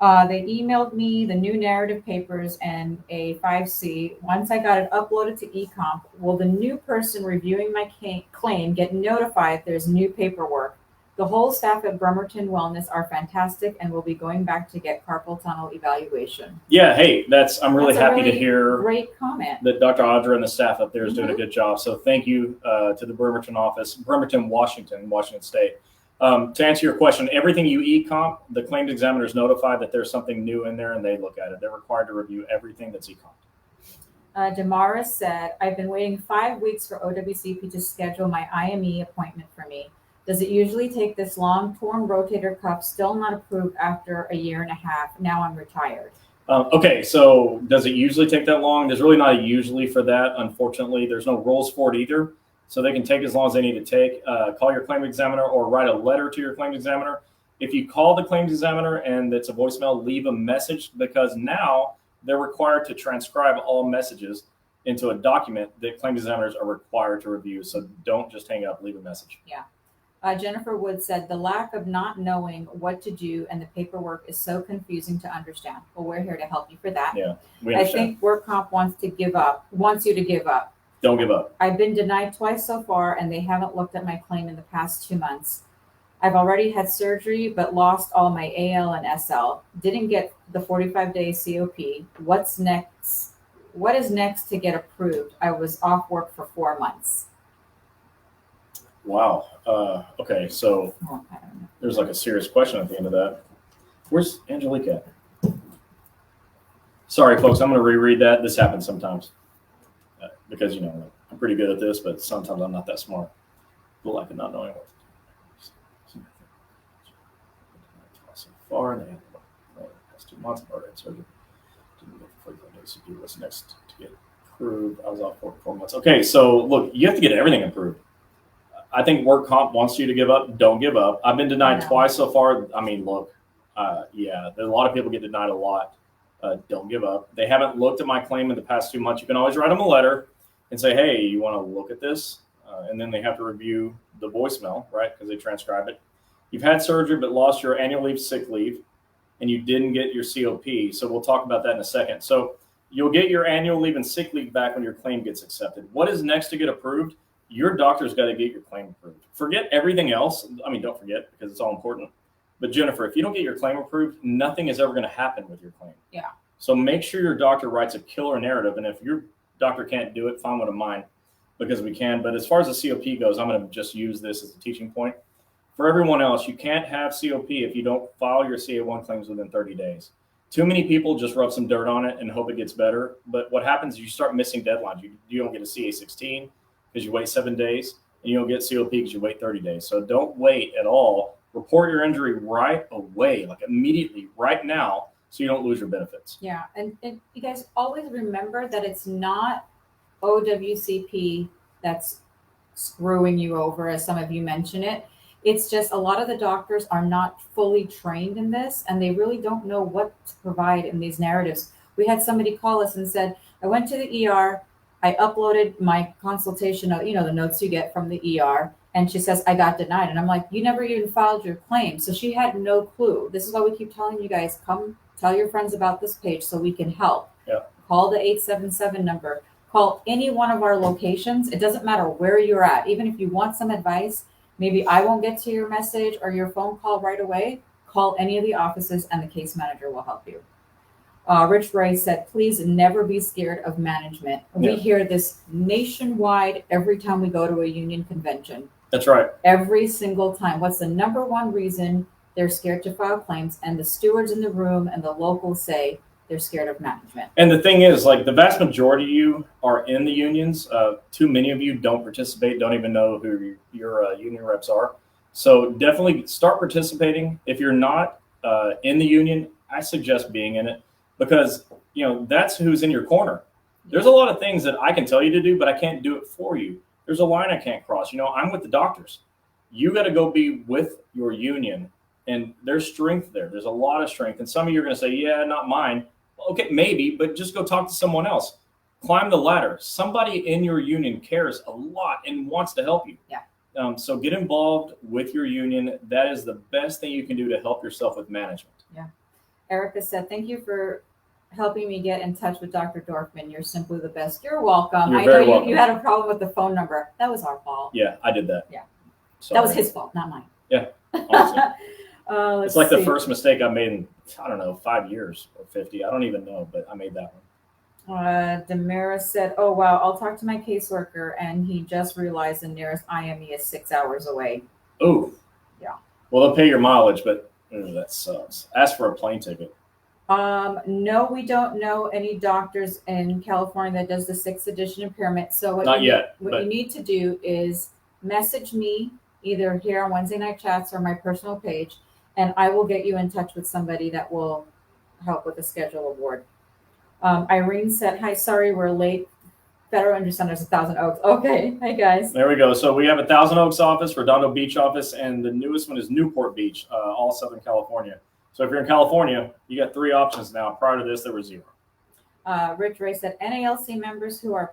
They emailed me the new narrative papers and a 5C. Once I got it uploaded to eComp, will the new person reviewing my claim get notified there's new paperwork? The whole staff at Bremerton Wellness are fantastic and will be going back to get carpal tunnel evaluation. Yeah, hey, I'm really happy to hear. Great comment. That Dr. Audra and the staff up there is doing a good job. So thank you to the Bremerton office, Bremerton, Washington State. To answer your question, everything you e-comp, the claims examiner is notified that there's something new in there and they look at it. They're required to review everything that's e-comped. Damaris said, I've been waiting 5 weeks for OWCP to schedule my IME appointment for me. Does it usually take this long? Torn rotator cuff, still not approved after a year and a half. Now I'm retired. Okay, so does it usually take that long? There's really not a usually for that. Unfortunately, there's no rules for it either. So they can take as long as they need to take. Call your claim examiner or write a letter to your claims examiner. If you call the claims examiner and it's a voicemail, leave a message, because now they're required to transcribe all messages into a document that claims examiners are required to review. So don't just hang up, leave a message. Yeah. Jennifer Wood said, the lack of not knowing what to do and the paperwork is so confusing to understand. Well, we're here to help you for that. Yeah, we understand. I think work comp wants you to give up. Don't give up. I've been denied twice so far, and they haven't looked at my claim in the past 2 months. I've already had surgery, but lost all my AL and SL. Didn't get the 45-day COP. What's next? What is next to get approved? I was off work for 4 months. Wow. Okay, so there's like a serious question at the end of that. Where's Angelique at? Sorry, folks, I'm going to reread that. This happens sometimes because, I'm pretty good at this, but sometimes I'm not that smart. The lack of not knowing what to do. So far, and they have past 2 months of already had surgery. Didn't get 45 days to do what's next to get approved. I was off for 4 months. Okay, so look, you have to get everything approved. I think work comp wants you to give up. Don't give up. I've been denied twice so far. I mean, look, there's a lot of people get denied a lot. Don't give up. They haven't looked at my claim in the past 2 months. You can always write them a letter and say, hey, you want to look at this? And then they have to review the voicemail, right? Because they transcribe it. You've had surgery but lost your annual leave, sick leave, and you didn't get your COP. So we'll talk about that in a second. So You'll get your annual leave and sick leave back when your claim gets accepted. What is next to get approved? Your doctor's got to get your claim approved. Forget everything else. I mean, don't forget because it's all important. But Jennifer, if you don't get your claim approved, nothing is ever going to happen with your claim. Yeah. So make sure your doctor writes a killer narrative. And if your doctor can't do it, fine with mine because we can. But as far as the COP goes, I'm going to just use this as a teaching point. For everyone else, you can't have COP if you don't file your CA1 claims within 30 days. Too many people just rub some dirt on it and hope it gets better. But what happens is you start missing deadlines. You don't get a CA16 because you wait 7 days, and you don't get COP because you wait 30 days. So don't wait at all. Report your injury right away, like immediately, right now, so you don't lose your benefits. Yeah, and you guys always remember that it's not OWCP that's screwing you over, as some of you mention it. It's just a lot of the doctors are not fully trained in this, and they really don't know what to provide in these narratives. We had somebody call us and said, I went to the ER, I uploaded my consultation, the notes you get from the ER, and she says, I got denied. And I'm like, you never even filed your claim. So she had no clue. This is why we keep telling you guys, come tell your friends about this page so we can help. Yeah. Call the 877 number. Call any one of our locations. It doesn't matter where you're at. Even if you want some advice, maybe I won't get to your message or your phone call right away. Call any of the offices and the case manager will help you. Rich Ray said, please never be scared of management. We hear this nationwide every time we go to a union convention. That's right. Every single time. What's the number one reason they're scared to file claims? And the stewards in the room and the locals say they're scared of management. And the thing is, like, the vast majority of you are in the unions. Too many of you don't participate, don't even know who your union reps are. So definitely start participating. If you're not in the union, I suggest being in it because, that's who's in your corner. There's a lot of things that I can tell you to do, but I can't do it for you. There's a line I can't cross. I'm with the doctors. You got to go be with your union, and there's strength there. There's a lot of strength. And some of you are going to say, yeah, not mine. Okay, maybe, but just go talk to someone else. Climb the ladder. Somebody in your union cares a lot and wants to help you. Yeah. So get involved with your union. That is the best thing you can do to help yourself with management. Yeah. Erica said, thank you for helping me get in touch with Dr. Dorfman. You're simply the best. You're welcome. You're I very know welcome. You had a problem with the phone number. That was our fault. Yeah, I did that. Yeah. Sorry. That was his fault, not mine. Yeah. Awesome. It's like see. the first mistake I made in, 5 years or 50. I don't even know, but I made that one. Demira said, oh, wow, I'll talk to my caseworker, and he just realized the nearest IME is 6 hours away. Oh. Yeah. Well, they'll pay your mileage, but that sucks. Ask for a plane ticket. No, we don't know any doctors in California that does the 6th edition impairment. So what you need to do is message me either here on Wednesday Night Chats or my personal page, and I will get you in touch with somebody that will help with the schedule award. Irene said, hi, sorry, we're late. Federal Injury Center is 1,000 Oaks. Okay. Hey, guys. There we go. So we have a 1,000 Oaks office, Redondo Beach office, and the newest one is Newport Beach, all Southern California. So if you're in California, you got 3 options now. Prior to this, there were 0. Rich Ray said, NALC members who are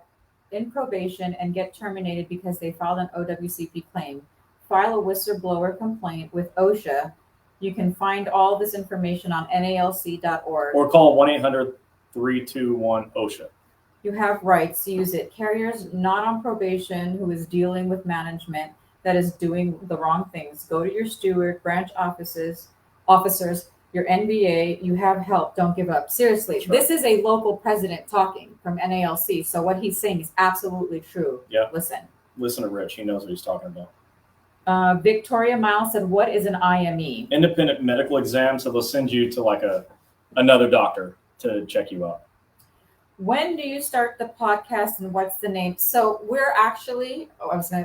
in probation and get terminated because they filed an OWCP claim, file a whistleblower complaint with OSHA. You can find all this information on NALC.org. Or call 1-800-321-OSHA. You have rights. Use it. Carriers not on probation who is dealing with management that is doing the wrong things. Go to your steward, branch officers, your NBA. You have help. Don't give up. Seriously, That's right. This is a local president talking from NALC. So what he's saying is absolutely true. Yeah. Listen to Rich. He knows what he's talking about. Victoria Miles said, what is an IME? Independent medical exam. So they'll send you to another doctor to check you out. When do you start the podcast and what's the name? So we're actually,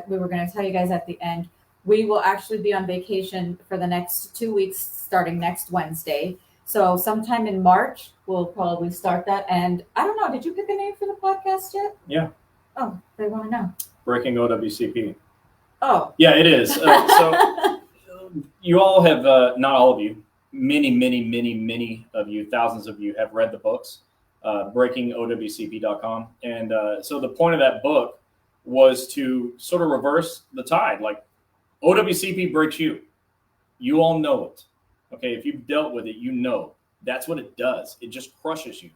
we were going to tell you guys at the end, we will actually be on vacation for the next 2 weeks, starting next Wednesday. So sometime in March, we'll probably start that. And I don't know, did you pick a name for the podcast yet? Yeah. Oh, they want to know. Breaking OWCP. Oh. Yeah, it is. So you all have, not all of you, many of you, thousands of you have read the books. BreakingOWCP.com. And so the point of that book was to sort of reverse the tide. Like OWCP breaks you. You all know it. Okay, if you've dealt with it, you know that's what it does. It just crushes you.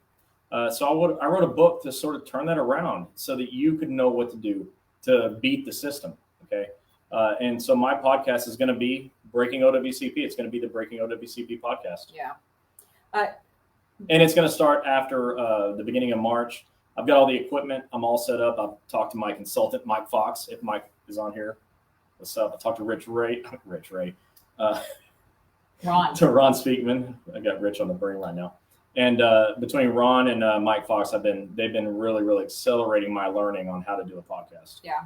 So I wrote a book to sort of turn that around so that you could know what to do to beat the system. Okay. And so my podcast is going to be Breaking OWCP. It's going to be the Breaking OWCP podcast. Yeah. And it's going to start after the beginning of March. I've got all the equipment. I'm all set up. I've talked to my consultant, Mike Fox, if Mike is on here. What's up? I talked to Ron Speakman. I got Rich on the brain right now. And between Ron and Mike Fox, they've been really, really accelerating my learning on how to do a podcast. Yeah.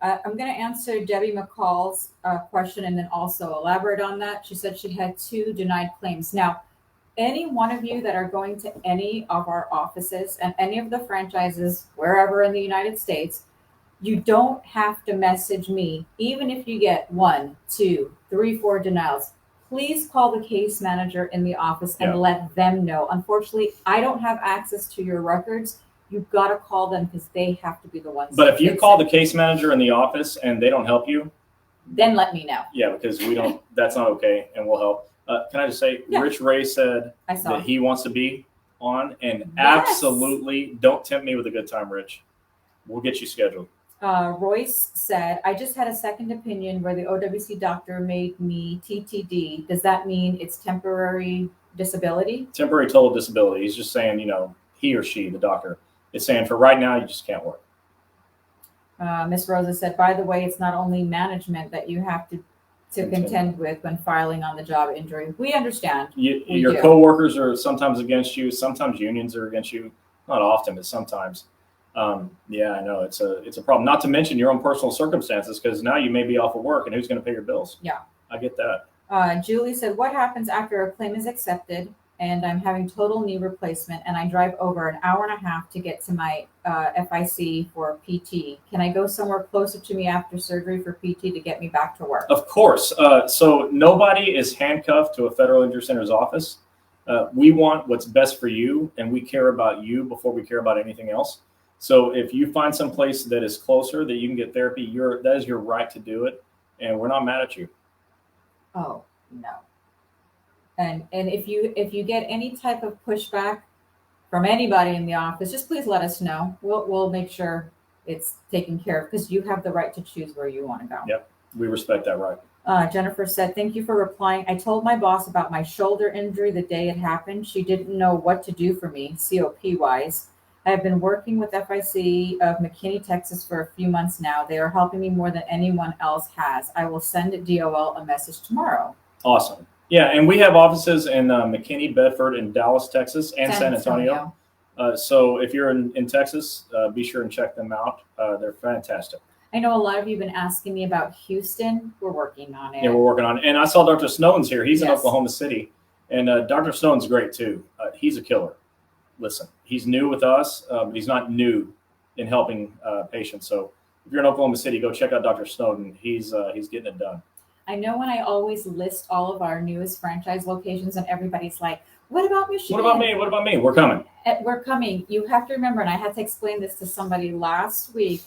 I'm going to answer Debbie McCall's question and then also elaborate on that. She said she had 2 denied claims. Now, any one of you that are going to any of our offices and any of the franchises, wherever in the United States, you don't have to message me, even if you get 1, 2, 3, 4 denials. Please call the case manager in the office and let them know. Unfortunately, I don't have access to your records. You've got to call them because they have to be the ones. But if you call the case manager in the office and they don't help you, then let me know. Yeah, because we don't. That's not okay, and we'll help. Can I just say, Rich Ray said that he wants to be on, and absolutely don't tempt me with a good time, Rich. We'll get you scheduled. Royce said, I just had a second opinion where the OWC doctor made me TTD. Does that mean it's temporary disability? Temporary total disability. He's just saying, he or she, the doctor, is saying for right now, you just can't work. Miss Rosa said, by the way, it's not only management that you have to contend with when filing on the job injury. We understand. Your coworkers are sometimes against you. Sometimes unions are against you. Not often, but sometimes. Yeah, I know it's a problem. Not to mention your own personal circumstances, because now you may be off of work, and who's going to pay your bills? Yeah, I get that. Julie said, what happens after a claim is accepted and I'm having total knee replacement and I drive over an hour and a half to get to my FIC for PT? Can I go somewhere closer to me after surgery for PT to get me back to work? Of course. So nobody is handcuffed to a Federal Injury Center's office. We want what's best for you, and we care about you before we care about anything else. So if you find some place that is closer that you can get therapy, that is your right to do it, and we're not mad at you. Oh, no. And if you get any type of pushback from anybody in the office, just please let us know. We'll make sure it's taken care of, because you have the right to choose where you want to go. Yep, we respect that right. Jennifer said, thank you for replying. I told my boss about my shoulder injury the day it happened. She didn't know what to do for me, COP-wise. I have been working with FIC of McKinney, Texas for a few months now. They are helping me more than anyone else has. I will send DOL a message tomorrow. Awesome. Yeah, and we have offices in McKinney, Bedford, and Dallas, Texas, and San Antonio. So if you're in Texas, be sure and check them out. They're fantastic. I know a lot of you have been asking me about Houston. We're working on it. Yeah, we're working on it. And I saw Dr. Snowden's here. He's in Oklahoma City. And Dr. Snowden's great, too. He's a killer. Listen, he's new with us, but he's not new in helping patients. So if you're in Oklahoma City, go check out Dr. Snowden. He's getting it done. I know when I always list all of our newest franchise locations, and everybody's like, what about Michigan? What about me? What about me? We're coming. We're coming. You have to remember, and I had to explain this to somebody last week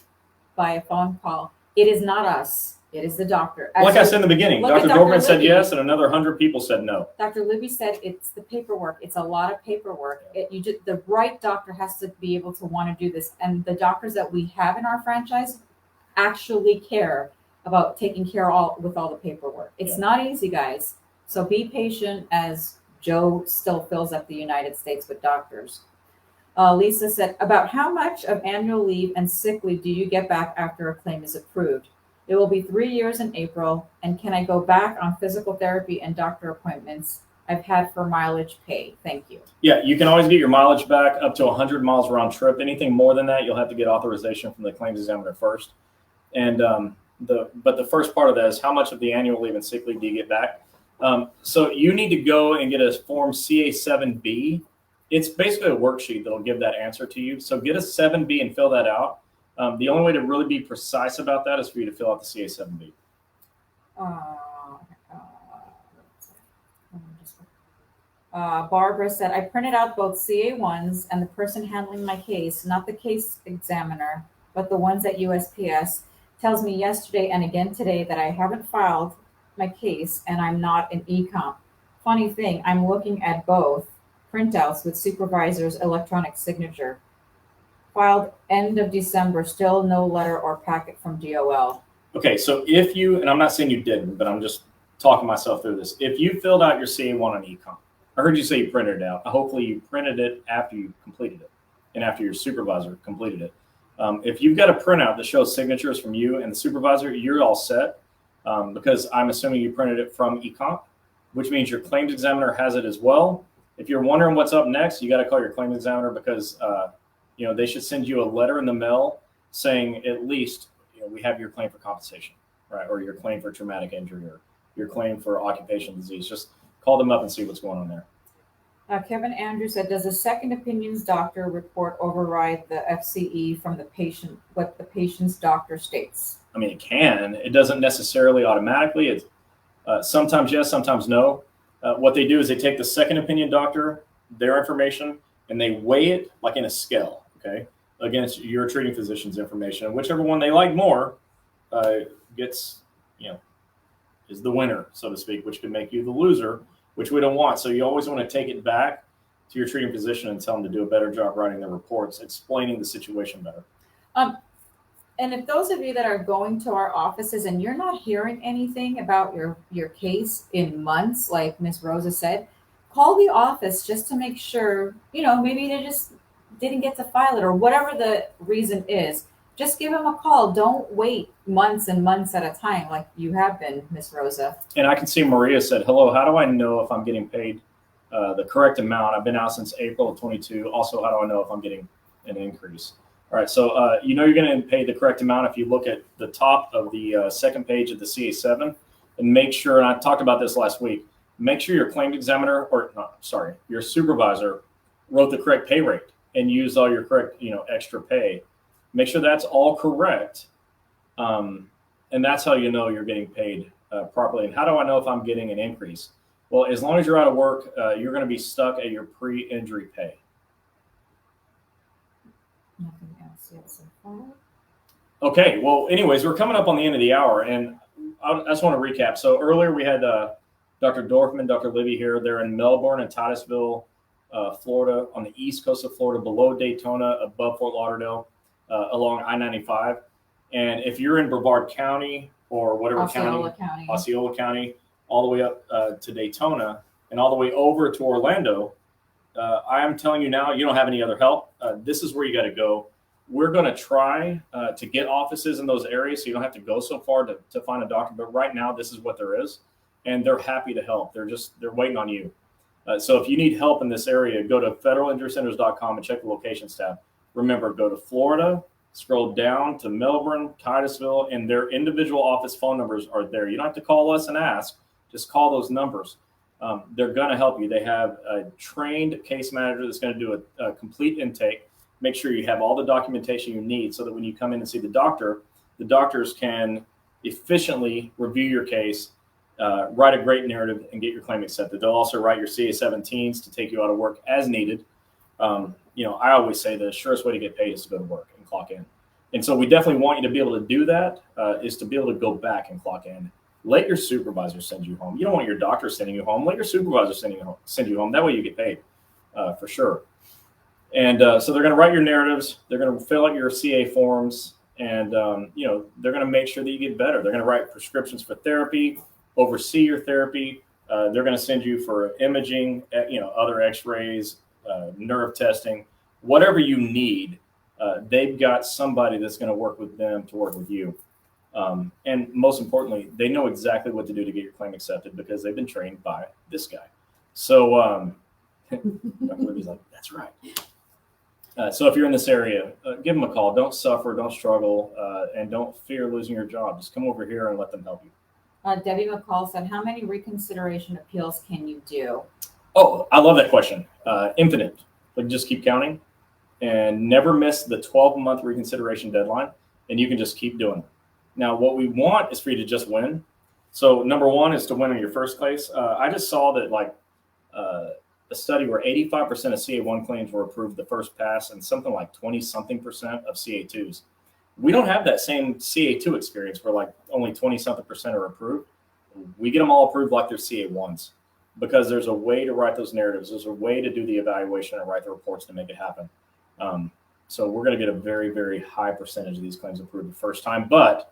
by a phone call. It is not us. It is the doctor. Like I said in the beginning, Dr. Dorfman said yes, and another 100 people said no. Dr. Libby said it's the paperwork. It's a lot of paperwork. The right doctor has to be able to want to do this. And the doctors that we have in our franchise actually care about taking care with all the paperwork. It's not easy, guys. So be patient as Joe still fills up the United States with doctors. Lisa said, about how much of annual leave and sick leave do you get back after a claim is approved? It will be 3 years in April. And can I go back on physical therapy and doctor appointments I've had for mileage pay? Thank you. Yeah, you can always get your mileage back up to 100 miles round trip. Anything more than that, you'll have to get authorization from the claims examiner first. And but the first part of that is how much of the annual leave and sick leave do you get back? So you need to go and get a form CA7B. It's basically a worksheet that'll give that answer to you. So get a 7B and fill that out. The only way to really be precise about that is for you to fill out the CA7B. Barbara said, I printed out both CA1s and the person handling my case, not the case examiner, but the ones at USPS, tells me yesterday and again today that I haven't filed my case and I'm not an e-comp. Funny thing, I'm looking at both printouts with supervisor's electronic signature. Filed end of December, still no letter or packet from DOL. Okay, so if you, and I'm not saying you didn't, but I'm just talking myself through this. If you filled out your CA1 on econ, I heard you say you printed it out. Hopefully you printed it after you completed it and after your supervisor completed it. If you've got a printout that shows signatures from you and the supervisor, you're all set, because I'm assuming you printed it from econ, which means your claims examiner has it as well. If you're wondering what's up next, you got to call your claims examiner, because they should send you a letter in the mail saying at least, we have your claim for compensation, right? Or your claim for traumatic injury, or your claim for occupational disease. Just call them up and see what's going on there. Kevin Andrews said, does a second opinions doctor report override the FCE from the patient, what the patient's doctor states? I mean, it can. It doesn't necessarily automatically. It's sometimes yes, sometimes no. What they do is they take the second opinion doctor, their information, and they weigh it like in a scale, okay, against your treating physician's information. Whichever one they like more gets, is the winner, so to speak, which can make you the loser, which we don't want. So you always want to take it back to your treating physician and tell them to do a better job writing their reports, explaining the situation better. And if those of you that are going to our offices and you're not hearing anything about your case in months, like Ms. Rosa said, call the office just to make sure, maybe they just didn't get to file it, or whatever the reason is. Just give them a call. Don't wait months and months at a time like you have been, Ms. Rosa. And I can see Maria said, hello, how do I know if I'm getting paid the correct amount? I've been out since April of 22. Also, how do I know if I'm getting an increase? All right, so you're going to pay the correct amount if you look at the top of the second page of the CA7, and make sure, and I talked about this last week, make sure your claims examiner, your supervisor wrote the correct pay rate and used all your correct, extra pay. Make sure that's all correct, and that's how you know you're getting paid properly. And how do I know if I'm getting an increase? Well, as long as you're out of work, you're going to be stuck at your pre-injury pay. Nothing else yet so far. Okay, well, anyways, we're coming up on the end of the hour, and I just want to recap. So earlier we had Dr. Dorfman, Dr. Libby here. They're in Melbourne and Titusville, Florida, on the east coast of Florida, below Daytona, above Fort Lauderdale, along I-95. And if you're in Brevard County or whatever Osceola County, all the way up to Daytona and all the way over to Orlando, I am telling you now, you don't have any other help. This is where you got to go. We're going to try to get offices in those areas so you don't have to go so far to find a doctor. But right now, this is what there is, and they're happy to help. They're waiting on you. So if you need help in this area, go to federalinjurycenters.com and check the locations tab. Remember, go to Florida, scroll down to Melbourne, Titusville, and their individual office phone numbers are there. You don't have to call us and ask. Just call those numbers. They're going to help you. They have a trained case manager that's going to do a complete intake. Make sure you have all the documentation you need so that when you come in and see the doctors can efficiently review your case, write a great narrative, and get your claim accepted. They'll also write your CA-17s to take you out of work as needed. I always say the surest way to get paid is to go to work and clock in. And so we definitely want you to be able to do that, is to be able to go back and clock in. Let your supervisor send you home. You don't want your doctor sending you home. Let your supervisor send you home. That way you get paid for sure. And so they're going to write your narratives. They're going to fill out your CA forms. And, they're going to make sure that you get better. They're going to write prescriptions for therapy, oversee your therapy. They're going to send you for imaging, other x-rays, nerve testing, whatever you need. They've got somebody that's going to work with them to work with you. And most importantly, they know exactly what to do to get your claim accepted because they've been trained by this guy. So Dr. Libby's like, that's right. So if you're in this area, give them a call. Don't suffer, don't struggle, and don't fear losing your job. Just come over here and let them help you. Debbie McCall said, how many reconsideration appeals can you do? Oh, I love that question. Infinite. Like, just keep counting and never miss the 12-month reconsideration deadline, and you can just keep doing it. Now, what we want is for you to just win. So number one is to win in your first case. I just saw that a study where 85% of CA1 claims were approved the first pass and something like 20-something% of CA2s. We don't have that same CA2 experience where only 20-something% are approved. We get them all approved like they're CA1s. because there's a way to write those narratives. There's a way to do the evaluation and write the reports to make it happen. So we're going to get a very, very high percentage of these claims approved the first time. But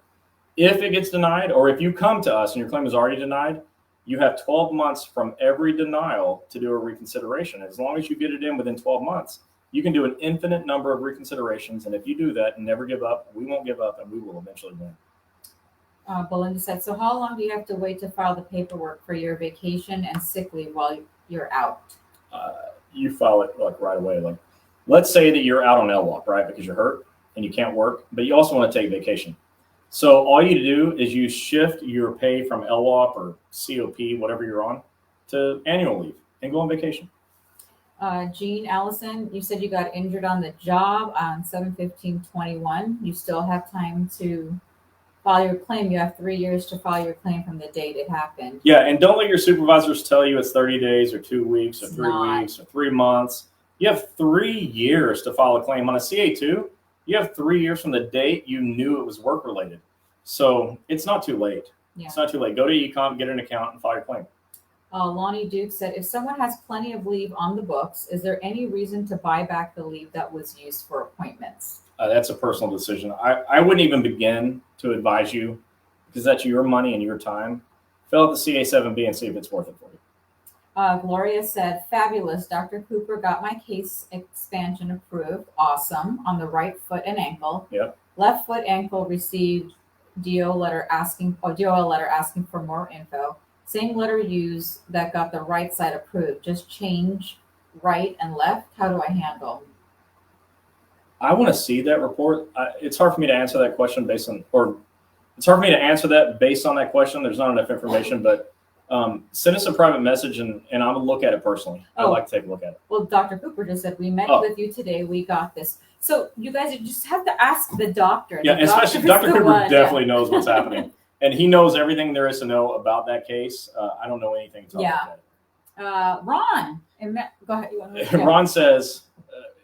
if it gets denied, or if you come to us and your claim is already denied, you have 12 months from every denial to do a reconsideration. As long as you get it in within 12 months, you can do an infinite number of reconsiderations. And if you do that and never give up, we won't give up, and we will eventually win. Belinda said, so how long do you have to wait to file the paperwork for your vacation and sick leave while you're out? You file it like right away. Like, let's say that you're out on LWOP, right? Because you're hurt and you can't work, but you also want to take vacation. So all you do is you shift your pay from LWOP or COP, whatever you're on, to annual leave and go on vacation. Jean Allison, you said you got injured on the job on 7/15/21. You still have time to file your claim. You have 3 years to file your claim from the date it happened. Yeah, and don't let your supervisors tell you it's 30 days or 2 weeks or It's 3 not. weeks or 3 months. You have 3 years to file a claim. On a CA2, you have 3 years from the date you knew it was work-related. So it's not too late. Yeah. It's not too late. Go to Ecom, get an account, and file your claim. Lonnie Duke said, if someone has plenty of leave on the books, is there any reason to buy back the leave that was used for appointments? That's a personal decision. I wouldn't even begin to advise you, because that's your money and your time. Fill out the CA7B and see if it's worth it for you. Gloria said, fabulous. Dr. Cooper got my case expansion approved. Awesome. On the right foot and ankle. Yep. Left foot ankle received DOL letter asking for more info. Same letter used that got the right side approved. Just change right and left. How do I handle? I want to see that report. It's hard for me to answer that question based on that question. There's not enough information, but send us a private message and I'm gonna look at it personally. I'd like to take a look at it. Well, Dr. Cooper just said, we met with you today. We got this. So you guys just have to ask the doctor. Yeah, especially Dr. Cooper definitely knows what's happening. And he knows everything there is to know about that case. I don't know anything to talk about that. Ron, go ahead. You want to Ron says,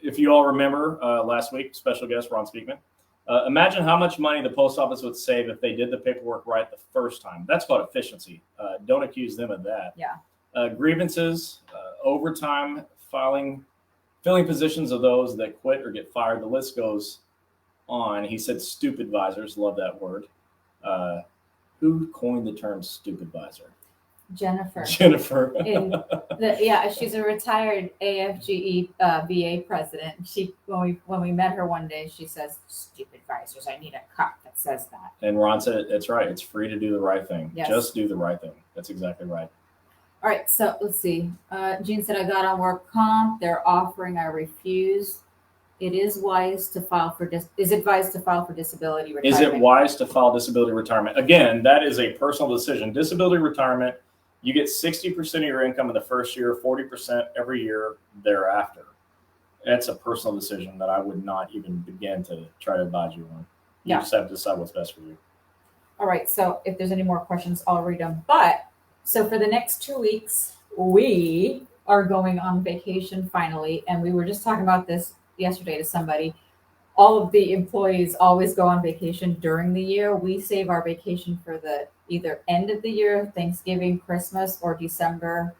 if you all remember last week, special guest Ron Speakman, imagine how much money the post office would save if they did the paperwork right the first time. That's called efficiency. Don't accuse them of that. Yeah. Grievances, overtime, filling positions of those that quit or get fired. The list goes on. He said stupid visors. Love that word. Who coined the term stupid visor? Jennifer. She's a retired AFGE VA president. When we met her one day, she says, "Stupid visors. I need a cup that says that." And Ron said, "That's right. It's free to do the right thing. Yes. Just do the right thing." That's exactly right. All right. So let's see. Jean said, "I got on work comp. They're offering. I refuse. It is wise to file for is advised to file for disability retirement." Is it wise to file disability retirement? Again, that is a personal decision. Disability retirement, you get 60% of your income in the first year, 40% every year thereafter. That's a personal decision that I would not even begin to try to advise you on. You just have to decide what's best for you. All right. So if there's any more questions, I'll read them. So for the next 2 weeks, we are going on vacation finally. And we were just talking about this yesterday to somebody. All of the employees always go on vacation during the year. We save our vacation for the either end of the year, Thanksgiving, Christmas, or December,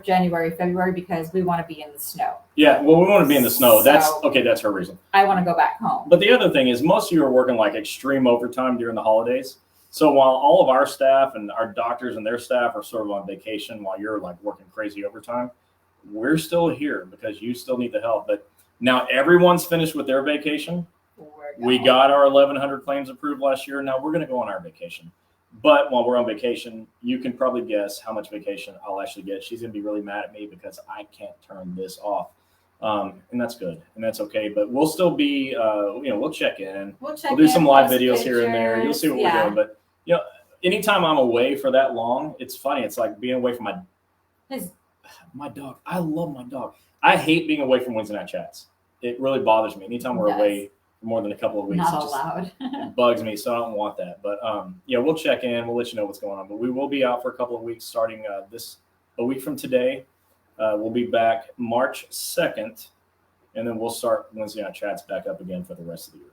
January, February, because we want to be in the snow. Yeah, well, we want to be in the snow. That's her reason. I want to go back home. But the other thing is most of you are working like extreme overtime during the holidays. So while all of our staff and our doctors and their staff are sort of on vacation while you're like working crazy overtime, we're still here because you still need the help. But now everyone's finished with their vacation. We got our 1,100 claims approved last year. Now we're going to go on our vacation. But while we're on vacation, you can probably guess how much vacation I'll actually get. She's going to be really mad at me because I can't turn this off. And that's good. And that's okay. But we'll still be, we'll check in. We'll do some live videos here and there. You'll see what we're doing. But, anytime I'm away for that long, it's funny. It's like being away from my dog. I love my dog. I hate being away from Wednesday night chats. It really bothers me. Anytime we're away for more than a couple of weeks, not allowed. It bugs me. So I don't want that. But we'll check in. We'll let you know what's going on. But we will be out for a couple of weeks starting a week from today. We'll be back March 2nd, and then we'll start Wednesday night chats back up again for the rest of the year.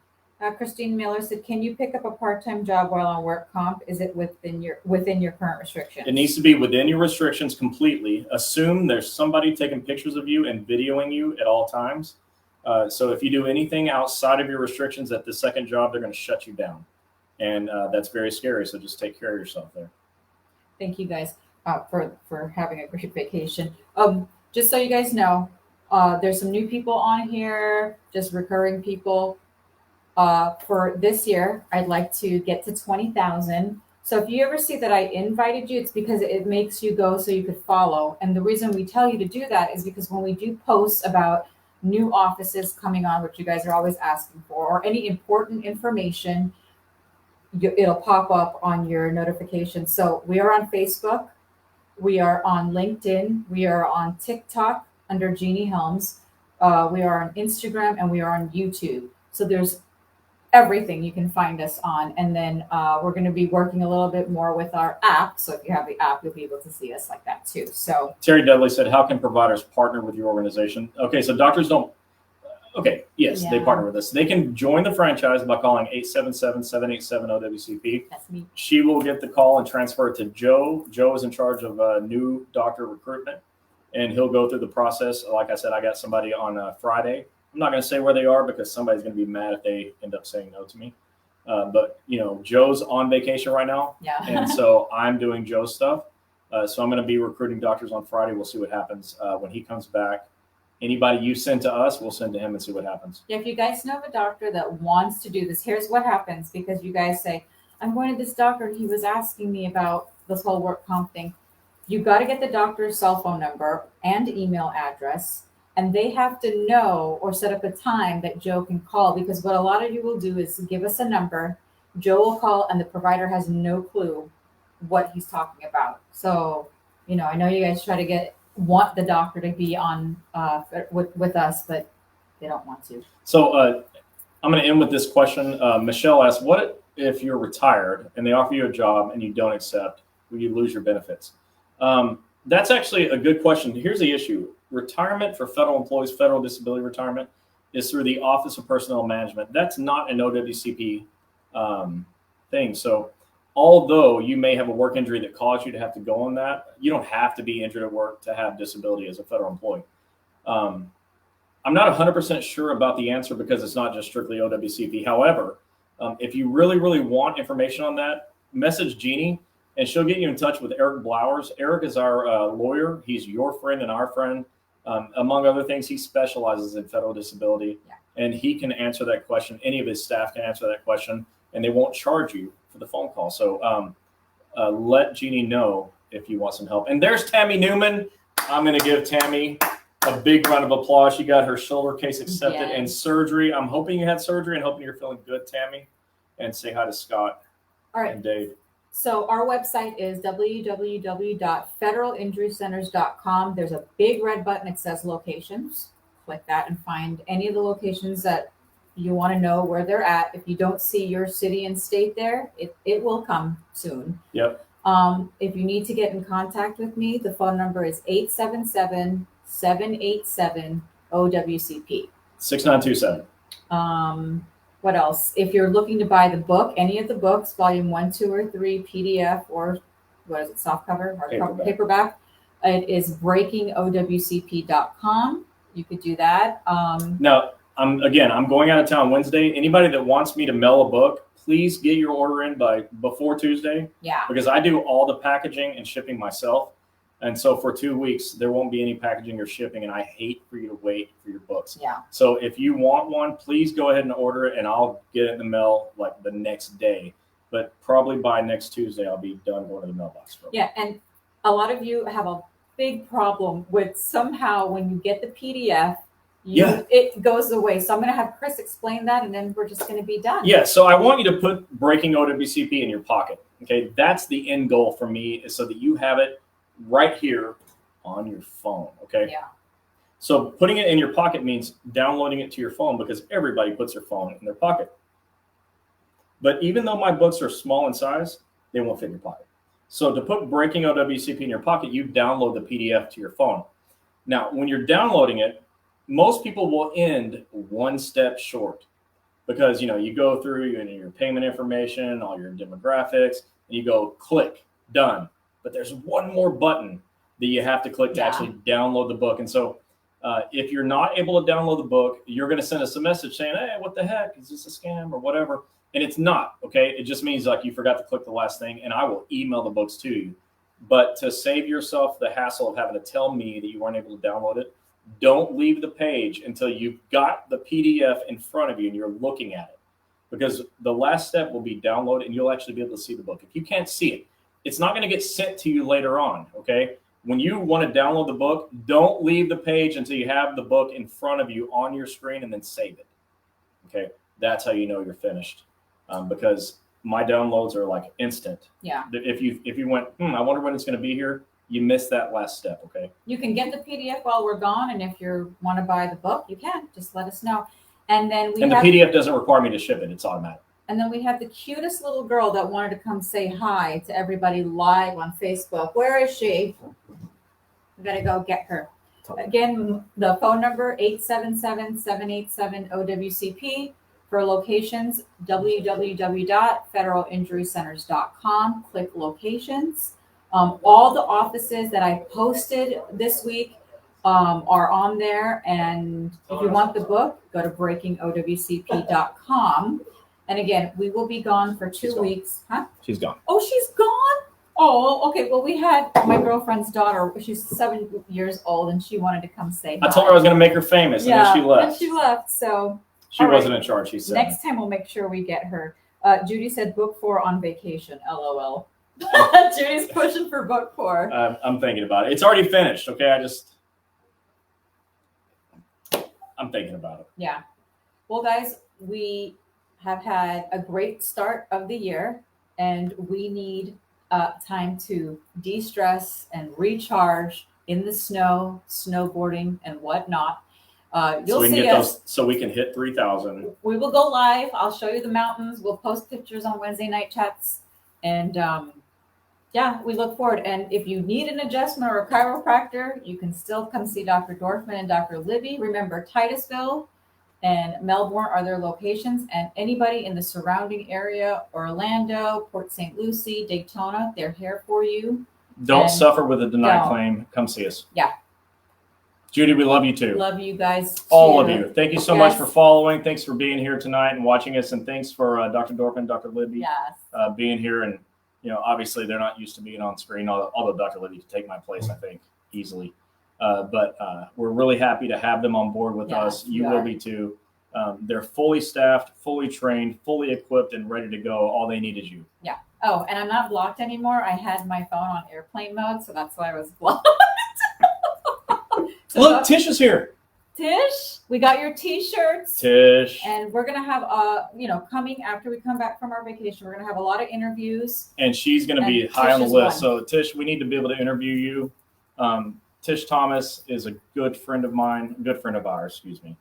Christine Miller said, "Can you pick up a part-time job while on work comp? Is it within your current restrictions?" It needs to be within your restrictions completely. Assume there's somebody taking pictures of you and videoing you at all times. So if you do anything outside of your restrictions at the second job, they're going to shut you down. And that's very scary. So just take care of yourself there. Thank you guys for having a great vacation. Just so you guys know, there's some new people on here, just recurring people. For this year, I'd like to get to 20,000. So if you ever see that I invited you, it's because it makes you go so you could follow. And the reason we tell you to do that is because when we do posts about new offices coming on, which you guys are always asking for, or any important information, it'll pop up on your notifications. So we are on Facebook, we are on LinkedIn, we are on TikTok under Gini Helms, we are on Instagram, and we are on YouTube. So there's everything you can find us on. And then we're going to be working a little bit more with our app. So if you have the app, you'll be able to see us like that too. So Terry Dudley said, how can providers partner with your organization? Okay, so doctors don't. Okay, yes, they partner with us. They can join the franchise by calling 877-787-OWCP. That's me. She will get the call and transfer it to Joe. Joe is in charge of new doctor recruitment, and he'll go through the process. Like I said, I got somebody on Friday. I'm not going to say where they are because somebody's going to be mad if they end up saying no to me. But, Joe's on vacation right now. Yeah. And so I'm doing Joe's stuff. So I'm going to be recruiting doctors on Friday. We'll see what happens when he comes back. Anybody you send to us, we'll send to him and see what happens. Yeah, if you guys know of a doctor that wants to do this, here's what happens because you guys say, I'm going to this doctor. He was asking me about this whole work comp thing. You got to get the doctor's cell phone number and email address. And they have to know or set up a time that Joe can call, because what a lot of you will do is give us a number, Joe will call, and the provider has no clue what he's talking about. So, I know you guys want the doctor to be on with us, but they don't want to. So I'm going to end with this question. Michelle asked, what if you're retired and they offer you a job and you don't accept? Will you lose your benefits? That's actually a good question. Here's the issue. Retirement for federal employees, federal disability retirement, is through the Office of Personnel Management. That's not an OWCP thing. So although you may have a work injury that caused you to have to go on that, you don't have to be injured at work to have disability as a federal employee. I'm not 100% sure about the answer because it's not just strictly OWCP. However, if you really, really want information on that, message Gini and she'll get you in touch with Eric Blowers. Eric is our lawyer. He's your friend and our friend. Among other things, he specializes in federal disability, and he can answer that question. Any of his staff can answer that question, and they won't charge you for the phone call. So let Gini know if you want some help. And there's Tammy Newman. I'm going to give Tammy a big round of applause. She got her shoulder case accepted and surgery. I'm hoping you had surgery and hoping you're feeling good, Tammy. And say hi to Scott and Dave. So our website is www.federalinjurycenters.com. There's a big red button. It says locations. Click that and find any of the locations that you want to know where they're at. If you don't see your city and state there, it will come soon. Yep. If you need to get in contact with me, the phone number is 877-787-OWCP. 6927. What else? If you're looking to buy the book, any of the books, volume 1, 2, or 3, PDF, or what is it, softcover or paperback, it is breakingowcp.com. You could do that. Now, I'm going out of town Wednesday. Anybody that wants me to mail a book, please get your order in before Tuesday. Yeah. Because I do all the packaging and shipping myself. And so for 2 weeks, there won't be any packaging or shipping, and I hate for you to wait for your books. Yeah. So if you want one, please go ahead and order it, and I'll get it in the mail like the next day. But probably by next Tuesday, I'll be done going to the mailbox. Yeah, and a lot of you have a big problem with somehow when you get the PDF, it goes away. So I'm going to have Chris explain that, and then we're just going to be done. Yeah, so I want you to put Breaking OWCP in your pocket. Okay, that's the end goal for me, is so that you have it right here on your phone. Okay. Yeah. So putting it in your pocket means downloading it to your phone, because everybody puts their phone in their pocket. But even though my books are small in size, they won't fit in your pocket. So to put Breaking OWCP in your pocket, you download the PDF to your phone. Now, when you're downloading it, most people will end one step short. because you go through and your payment information, all your demographics, and you go click done. But there's one more button that you have to click to actually download the book. And so if you're not able to download the book, you're going to send us a message saying, hey, what the heck? Is this a scam or whatever? And it's not, okay? It just means like you forgot to click the last thing, and I will email the books to you. But to save yourself the hassle of having to tell me that you weren't able to download it, don't leave the page until you've got the PDF in front of you and you're looking at it. Because the last step will be download, and you'll actually be able to see the book. If you can't see it, it's not going to get sent to you later on, okay? When you want to download the book, don't leave the page until you have the book in front of you on your screen, and then save it. Okay, that's how you know you're finished. Because my downloads are like instant. Yeah. If you went, I wonder when it's going to be here, you missed that last step. Okay. You can get the PDF while we're gone, and if you want to buy the book, you can. Just let us know. And then the PDF doesn't require me to ship it; it's automatic. And then we have the cutest little girl that wanted to come say hi to everybody live on Facebook. Where is she? We got to go get her. Again, the phone number, 877-787-OWCP. For locations, www.federalinjurycenters.com. Click locations. All the offices that I posted this week are on there. And if you want the book, go to breakingowcp.com. And again, we will be gone for 2 weeks. Huh? She's gone. Oh, she's gone? Oh, okay. Well, we had my girlfriend's daughter. She's 7 years old, and she wanted to come say hi. I told her I was going to make her famous, and then she left. And she left, so. She wasn't in charge, she said. Next time we'll make sure we get her. Judy said book 4 on vacation, LOL. Judy's pushing for book 4. I'm thinking about it. It's already finished, okay? I'm thinking about it. Yeah. Well, guys, we have had a great start of the year, and we need time to de-stress and recharge in the snow, snowboarding, and whatnot. You'll see us. So we can hit 3,000. We will go live. I'll show you the mountains. We'll post pictures on Wednesday night chats. And we look forward. And if you need an adjustment or a chiropractor, you can still come see Dr. Dorfman and Dr. Libby. Remember, Titusville and Melbourne are their locations. And anybody in the surrounding area, Orlando, Port St. Lucie, Daytona, they're here for you. Don't suffer with a denied claim. Come see us. Yeah. Judy, we love you too. Love you guys too. All of you. Thank you so much for following. Thanks for being here tonight and watching us. And thanks for Dr. Dorfman, Dr. Libby being here. And, obviously they're not used to being on screen, although Dr. Libby could take my place, I think, easily. But we're really happy to have them on board with us. You will be too. They're fully staffed, fully trained, fully equipped, and ready to go. All they need is you. Yeah. Oh, and I'm not blocked anymore. I had my phone on airplane mode, so that's why I was blocked. So look, Tish is here. Tish, we got your T-shirts. Tish. And we're going to have, coming after we come back from our vacation, we're going to have a lot of interviews. And she's going to be high on the list. So, Tish, we need to be able to interview you. Tish Thomas is a good friend of mine, good friend of ours, excuse me.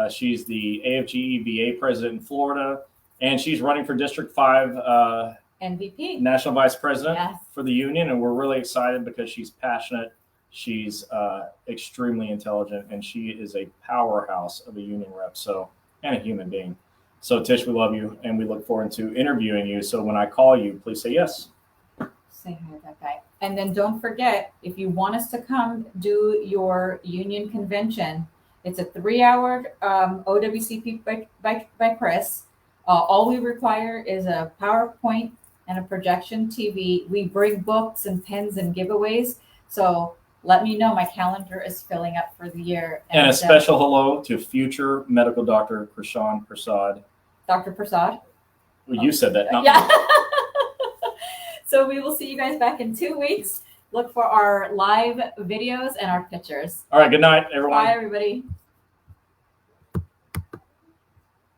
She's the AFGE VA president in Florida, and she's running for District 5 MVP. National Vice President for the union. And we're really excited because she's passionate. She's extremely intelligent, and she is a powerhouse of a union rep, and a human being. So, Tish, we love you, and we look forward to interviewing you. So when I call you, please say yes. Say hi to that guy. And then don't forget, if you want us to come do your union convention, it's a 3-hour OWCP by Chris. All we require is a PowerPoint and a projection TV. We bring books and pens and giveaways. So let me know. My calendar is filling up for the year. And a special hello to future medical doctor Krishan Prasad. Dr. Prasad? Well, you said that, not me. So we will see you guys back in 2 weeks. Look for our live videos and our pictures. All right. Good night, everyone. Bye, everybody.